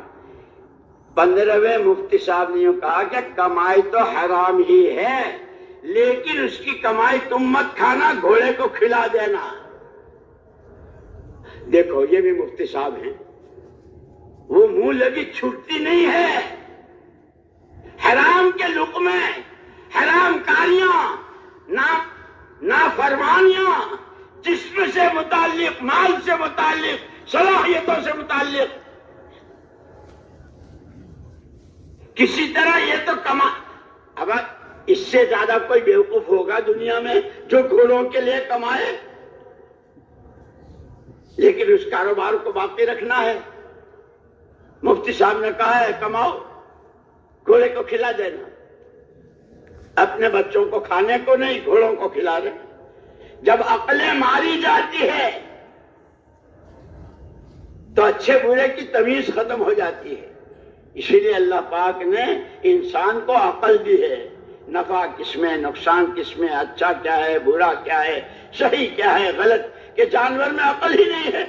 15ویں مفتی صاحب نے کہا کہ کمائی تو حرام ہی ہے، لیکن اس کی کمائی تم مت کھانا، گھوڑے کو کھلا دینا. دیکھو یہ بھی مفتی صاحب ہیں، وہ منہ لگی چھوٹتی نہیں ہے. حرام کے لقمے، حرام کاریاں، نافرمانیاں، جسم سے متعلق، مال سے متعلق، صلاحیتوں سے متعلق، کسی طرح یہ تو اب اس سے زیادہ کوئی بیوقوف ہوگا دنیا میں جو گھوڑوں کے لیے کمائے، لیکن اس کاروبار کو باقی رکھنا ہے. مفتی صاحب نے کہا ہے کماؤ، گھوڑے کو کھلا دینا. اپنے بچوں کو کھانے کو نہیں، گھوڑوں کو کھلا دیں. جب عقلیں ماری جاتی ہے تو اچھے برے کی تمیز ختم ہو جاتی ہے. اسی لیے اللہ پاک نے انسان کو عقل دی ہے. نفع کس میں، نقصان کس میں، اچھا کیا ہے، برا کیا ہے، صحیح کیا ہے، غلط، کہ جانور میں عقل ہی نہیں ہے.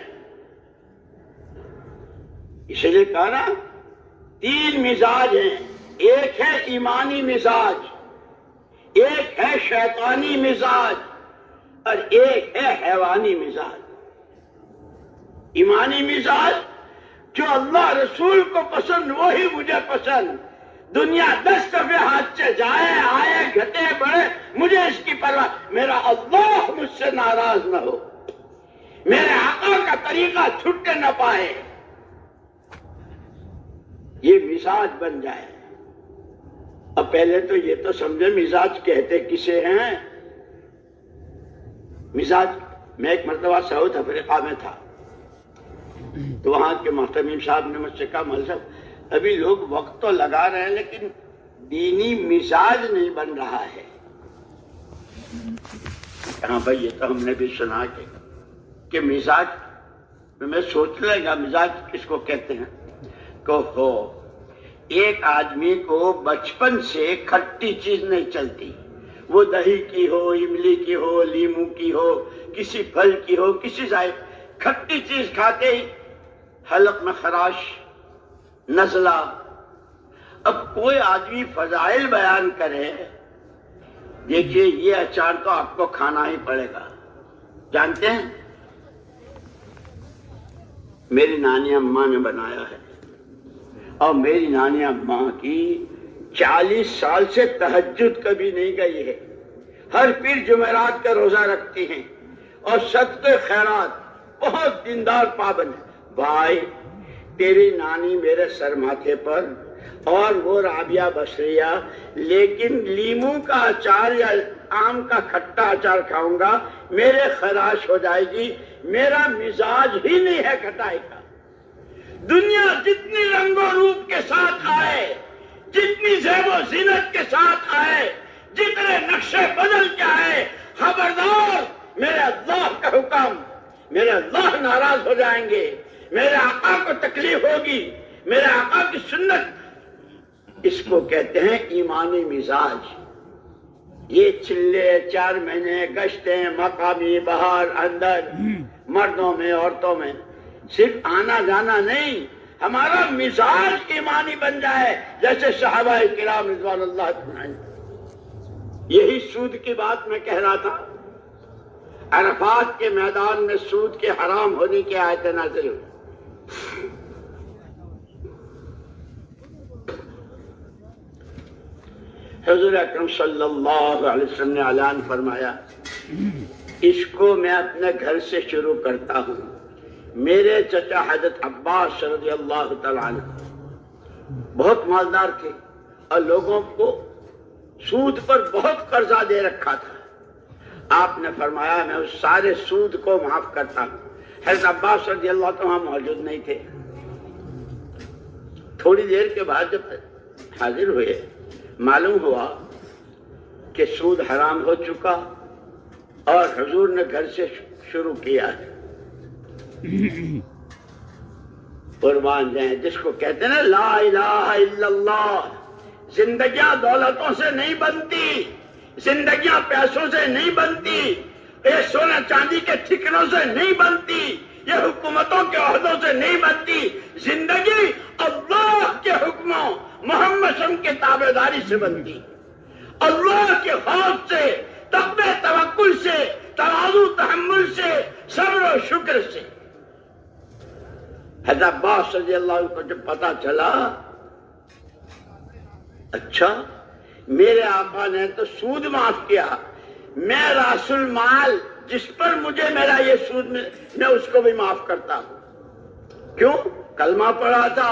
اسی لیے کہا نا 3 مزاج ہیں. ایک ہے ایمانی مزاج، ایک ہے شیطانی مزاج، اور ایک ہے حیوانی مزاج. ایمانی مزاج جو اللہ رسول کو پسند وہی مجھے پسند. دنیا 10 دفعے ہاتھ سے جائے آئے گھٹے بڑھے مجھے اس کی پرواہ. میرا اللہ مجھ سے ناراض نہ ہو، میرے آقا کا طریقہ چھٹے نہ پائے. یہ مزاج بن جائے. اب پہلے تو یہ تو سمجھے مزاج کہتے کسے ہیں. مزاج، میں ایک مرتبہ ساؤتھ افریقہ میں تھا تو وہاں کے محتمیم صاحب نے مجھ سے کہا مول صاحب ابھی لوگ وقت تو لگا رہے ہیں لیکن دینی مزاج نہیں بن رہا ہے. ہاں بھائی یہ تو ہم نے بھی سنا کہ مزاج، میں سوچ لے گا مزاج کس کو کہتے ہیں. کہ ہو ایک آدمی کو بچپن سے کھٹی چیز نہیں چلتی، وہ دہی کی ہو، املی کی ہو، لیمو کی ہو، کسی پھل کی ہو، کسی ذائقے، کھٹی چیز کھاتے ہی حلق میں خراش، نزلہ. اب کوئی آدمی فضائل بیان کرے، دیکھیے یہ اچار تو آپ کو کھانا ہی پڑے گا. جانتے ہیں میری نانی اماں نے بنایا ہے، اور میری نانی اماں کی 40 سال سے تہجد کبھی نہیں گئی ہے. ہر پیر جمعرات کا روزہ رکھتی ہیں اور صدقے خیرات، بہت دیندار پابند ہے. بھائی تیری نانی میرے سر ماتھے پر اور وہ رابعہ بصریہ، لیکن لیمو کا اچار یا آم کا کھٹا اچار کھاؤں گا میرے خراش ہو جائے گی. میرا مزاج ہی نہیں ہے کھٹائی کا. دنیا جتنی رنگ و روپ کے ساتھ آئے، جتنی زیب و زینت کے ساتھ آئے، جتنے نقشے بدل کے آئے، خبردار میرے اللہ کا حکم، میرے اللہ ناراض ہو جائیں گے، میرے آقا کو تکلیف ہوگی، میرے آقا کی سنت. اس کو کہتے ہیں ایمانی مزاج. یہ چلے 4 مہینے گشتیں مقامی باہر اندر، مردوں میں عورتوں میں، صرف آنا جانا نہیں، ہمارا مزاج ایمانی بن جائے جیسے صحابہ کرام رضوان اللہ تعالی. یہی سود کی بات میں کہہ رہا تھا. عرفات کے میدان میں سود کے حرام ہونے کی آیت نازل ہوئی. حضور اکرم صلی اللہ علیہ وسلم نے اعلان فرمایا اس کو میں اپنے گھر سے شروع کرتا ہوں. میرے چچا حضرت عباس رضی اللہ تعالیٰ عنہ بہت مالدار تھے اور لوگوں کو سود پر بہت قرضہ دے رکھا تھا. آپ نے فرمایا میں اس سارے سود کو معاف کرتا ہوں. حضرت عباس رضی اللہ تعالیٰ موجود نہیں تھے. تھوڑی دیر کے بعد جب حاضر ہوئے معلوم ہوا کہ سود حرام ہو چکا اور حضور نے گھر سے شروع کیا ہے. قربان جائیں جس کو کہتے ہیں نا لا الہ الا اللہ. زندگیاں دولتوں سے نہیں بنتی، زندگیاں پیسوں سے نہیں بنتی، یہ سونا چاندی کے ٹھکروں سے نہیں بنتی، یہ حکومتوں کے عہدوں سے نہیں بنتی. زندگی اللہ کے حکموں، محمد صلی اللہ علیہ وسلم کی تابعداری سے بنتی، اللہ کے خوف سے، تقوی توکل سے، تواضع تحمل سے، صبر و شکر سے. حضرت عباس رضی اللہ عنہ کو جب پتا چلا اچھا میرے آقا نے تو سود معاف کیا، میں راس المال جس پر مجھے میرا یہ سود میں اس کو بھی معاف کرتا ہوں. کیوں؟ کلمہ پڑھا تھا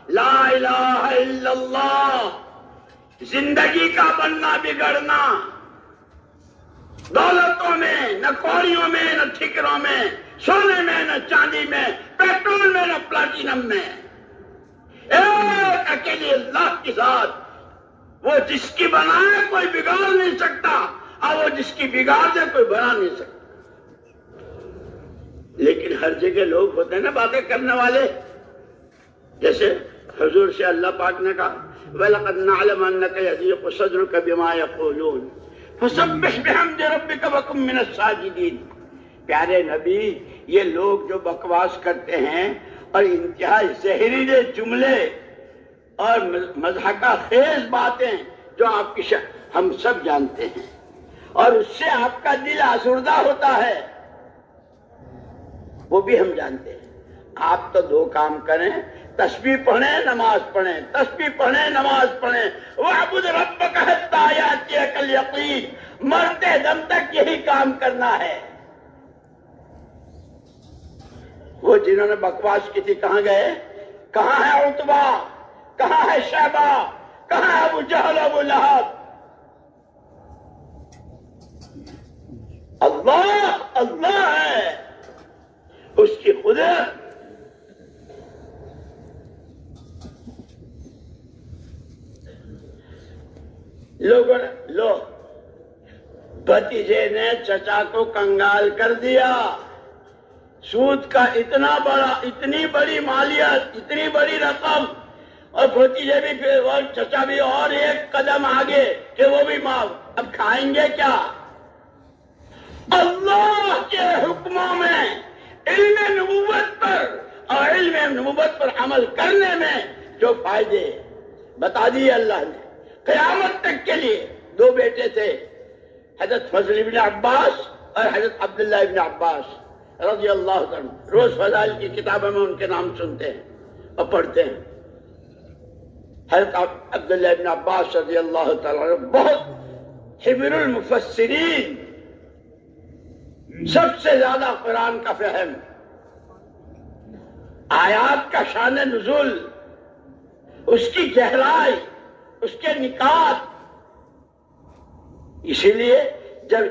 لا الہ الا اللہ. زندگی کا بننا بگڑنا دولتوں میں، نہ کوڑیوں میں، نہ ٹھکروں میں، سونے میں، نہ چاندی میں، پیٹرول میں، نہ پلاٹینم میں، ایک اکیلی اللہ کی ذات. وہ جس کی بنائے کوئی بگاڑ نہیں سکتا، اور وہ جس کی بگاڑ دے کوئی بنا نہیں سکتا. لیکن ہر جگہ لوگ ہوتے ہیں نا باتیں کرنے والے، جیسے حضور سے اللہ پاک نے کہا وَلَقَدْ نَعْلَمَ أَنَّكَ يَضِيقُ صَدْرُكَ بِمَا يَقُولُونَ فَسَبِّحْ بِحَمْدِ رَبِّكَ وَكُن مِّنَ السَّاجِدِينَ. پیارے نبی، یہ لوگ جو بکواس کرتے ہیں اور انتہائی زہریلے جملے اور مضحکہ خیز باتیں جو آپ کی ہم سب جانتے ہیں، اور اس سے آپ کا دل آزردہ ہوتا ہے، وہ بھی ہم جانتے ہیں. آپ تو دو کام کریں، تسبیح پڑھیں نماز پڑھیں، تسبیح پڑھیں نماز پڑھیں. وَاعْبُدْ رَبَّكَ حَتَّىٰ يَأْتِيَكَ الْيَقِينُ. مرتے دم تک یہی کام کرنا ہے. وہ جنہوں نے بکواس کی تھی کہاں گئے؟ کہاں ہے عتبہ؟ کہاں ہے شیبہ؟ کہاں ہے ابو جہل ابو لہب؟ اللہ اللہ ہے، اس کی قدرت. لوگوں نے بھتیجے نے چچا کو کنگال کر دیا. سود کا اتنا بڑا، اتنی بڑی مالیت، اتنی بڑی رقم، اور بھتیجے بھی پھر اور چچا بھی اور ایک قدم آگے کہ وہ بھی معاف. اب کھائیں گے کیا؟ اللہ کے حکموں میں علم نبوت پر اور علم نبوت پر عمل کرنے میں جو فائدے بتا دیے اللہ نے قیامت تک کے لیے. دو بیٹے تھے، حضرت فضل ابن عباس اور حضرت عبداللہ ابن عباس رضی اللہ عنہ. روز فضائل کی کتابوں میں ان کے نام سنتے ہیں اور پڑھتے ہیں. حضرت عبداللہ ابن عباس رضی اللہ تعالیٰ عنہ بہت حبر المفسرین، سب سے زیادہ قرآن کا فہم، آیات کا شان نزول، اس کی گہرائی، اس کے نکات. اسی لیے جب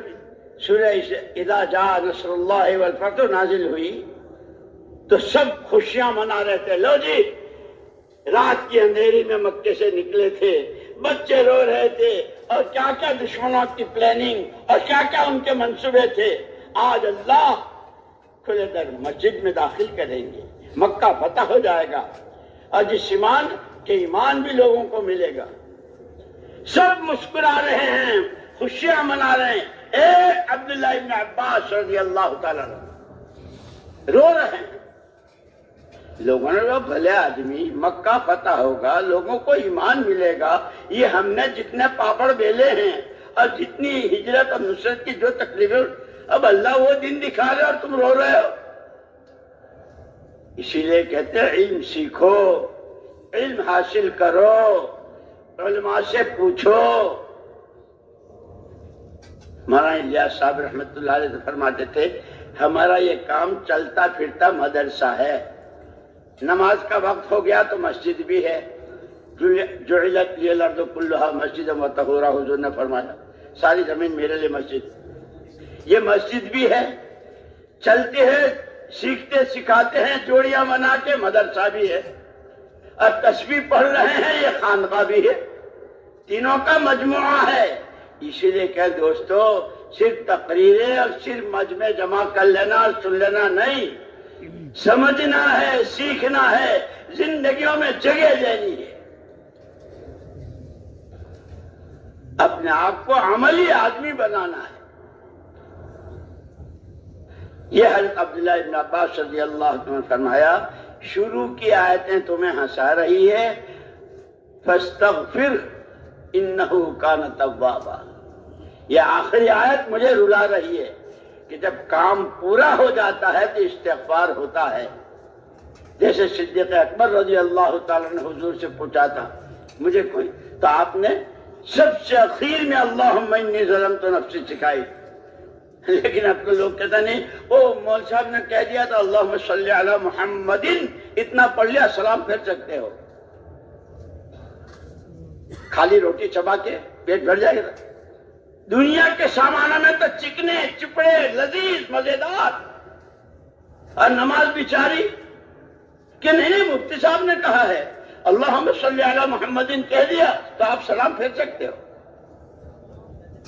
سورہ اذا جاء نصر اللہ والفتح نازل ہوئی تو سب خوشیاں منا رہے تھے. لو جی، رات کی اندھیری میں مکے سے نکلے تھے، بچے رو رہے تھے، اور کیا کیا دشمنوں کی پلاننگ اور کیا کیا ان کے منصوبے تھے. آج اللہ کھلے در مسجد میں داخل کریں گے، مکہ فتح ہو جائے گا، اور جس ایمان کے ایمان بھی لوگوں کو ملے گا. سب مسکرا رہے ہیں، خوشیاں منا رہے ہیں. ایک عبداللہ ابن عباس رضی اللہ تعالیٰ رو رہے ہیں. لوگوں نے کہا بھلے آدمی، مکہ فتح ہوگا، لوگوں کو ایمان ملے گا، یہ ہم نے جتنے پاپڑ بیلے ہیں اور جتنی ہجرت اور نصرت کی جو تکلیفیں، اب اللہ وہ دن دکھا رہے اور تم رو رہے ہو. اسی لیے کہتے ہیں علم سیکھو، علم حاصل کرو، علماء سے پوچھو. مولانا الیاس صاحب رحمت اللہ علیہ فرماتے تھے ہمارا یہ کام چلتا پھرتا مدرسہ ہے. نماز کا وقت ہو گیا تو مسجد بھی ہے. جعلت لی الارض کلھا مسجدا وطہورا، حضور نے فرمایا ساری زمین میرے لیے مسجد. یہ مسجد بھی ہے، چلتے ہیں، سیکھتے سکھاتے ہیں، جوڑیاں بنا کے مدرسہ بھی ہے، اور تسبیح پڑھ رہے ہیں، یہ خانقاہ بھی ہے. تینوں کا مجموعہ ہے. اسی لیے کہ دوستو صرف تقریریں اور صرف مجمع جمع کر لینا اور سن لینا نہیں، سمجھنا ہے، سیکھنا ہے، زندگیوں میں جگہ دینی ہے، اپنے آپ کو عملی آدمی بنانا ہے۔ یہ حضرت عبداللہ ابن عباس رضی اللہ عنہ نے فرمایا، شروع کی آیتیں تمہیں ہنسا رہی ہے، فاستغفر انہ کان توابا، یہ آخری آیت مجھے رلا رہی ہے کہ جب کام پورا ہو جاتا ہے تو استغفار ہوتا ہے۔ جیسے صدیق اکبر رضی اللہ تعالیٰ نے حضور سے پوچھا تھا مجھے کوئی، تو آپ نے سب سے اخیر میں اللہم انی ظلمت نفسی سکھائی، لیکن اب تو لوگ کہتا نہیں، او مول صاحب نے کہہ دیا تو اللہم صلی علی محمد اتنا پڑھ لیا سلام پھر سکتے ہو، خالی روٹی چبا کے پیٹ بھر جائے گا۔ دنیا کے سامانوں میں تو چکنے چپڑے لذیذ مزیدار، اور نماز بیچاری کہ نہیں، مفتی صاحب نے کہا ہے اللہم صلی علی محمد کہہ دیا تو آپ سلام پھیر سکتے ہو،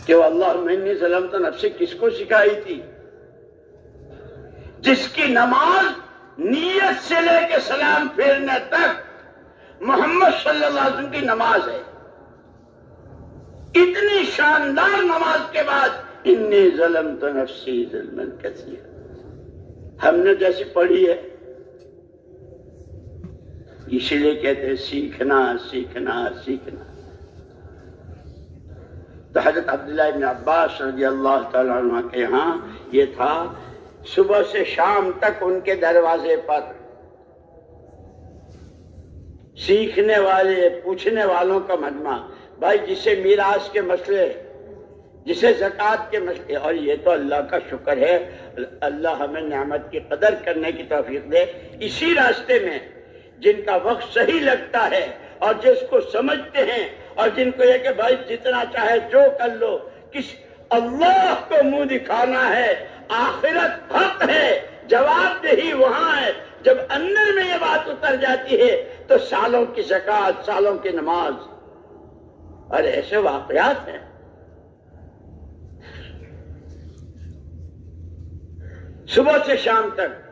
کہ وہ اللہم انی ظلمت نفسی کس کو سکھائی تھی؟ جس کی نماز نیت سے لے کے سلام پھیرنے تک محمد صلی اللہ علیہ وسلم کی نماز ہے، اتنی شاندار نماز کے بعد انی ظلمت نفسی ظلما کثیرا ہم نے جیسی پڑھی ہے، اسی لیے کہتے ہیں سیکھنا سیکھنا سیکھنا۔ تو حضرت عبداللہ ابن عباس رضی اللہ تعالیٰ عنہ کے ہاں یہ تھا، صبح سے شام تک ان کے دروازے پر سیکھنے والے پوچھنے والوں کا مجمع، بھائی جسے میراث کے مسئلے، جسے زکوٰۃ کے مسئلے، اور یہ تو اللہ کا شکر ہے، اللہ ہمیں نعمت کی قدر کرنے کی توفیق دے، اسی راستے میں جن کا وقت صحیح لگتا ہے اور جس کو سمجھتے ہیں اور جن کو یہ کہ بھائی جتنا چاہے جو کر لو، کس اللہ کو منہ دکھانا ہے، آخرت حق ہے، جواب دہی وہاں ہے، جب اندر میں یہ بات اتر جاتی ہے تو سالوں کی زکوٰۃ، سالوں کی نماز، اور ایسے واقعات ہیں۔ صبح سے شام تک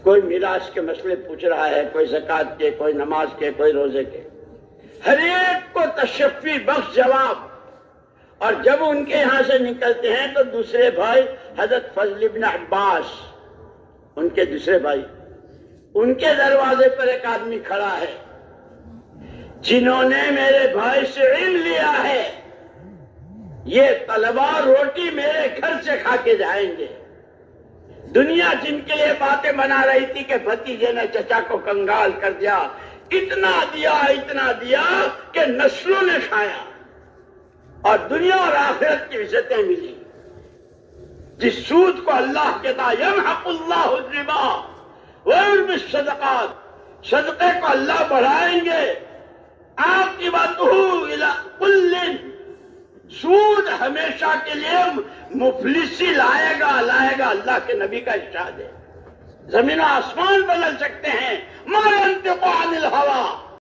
کوئی میراث کے مسئلے پوچھ رہا ہے، کوئی زکوٰۃ کے، کوئی نماز کے، کوئی روزے کے، ہر ایک کو تشفی بخش جواب۔ اور جب ان کے یہاں سے نکلتے ہیں تو دوسرے بھائی حضرت فضل ابن عباس، ان کے دوسرے بھائی، ان کے دروازے پر ایک آدمی کھڑا ہے، جنہوں نے میرے بھائی سے علم لیا ہے، یہ طلبہ روٹی میرے گھر سے کھا کے جائیں گے۔ دنیا جن کے لیے باتیں بنا رہی تھی کہ بھتیجے نے چچا کو کنگال کر دیا، اتنا دیا کہ نسلوں نے کھایا، اور دنیا اور آخرت کی عزتیں ملی۔ جس سود کو اللہ کہتا یمحق اللہ الربا ویربی الصدقات، صدقے کو اللہ بڑھائیں گے، عاقبتہ الی کل، سود ہمیشہ کے لیے مفلسی لائے گا اللہ کے نبی کا ارشاد ہے۔ زمین و آسمان بدل سکتے ہیں، ما ينطق عن الهوى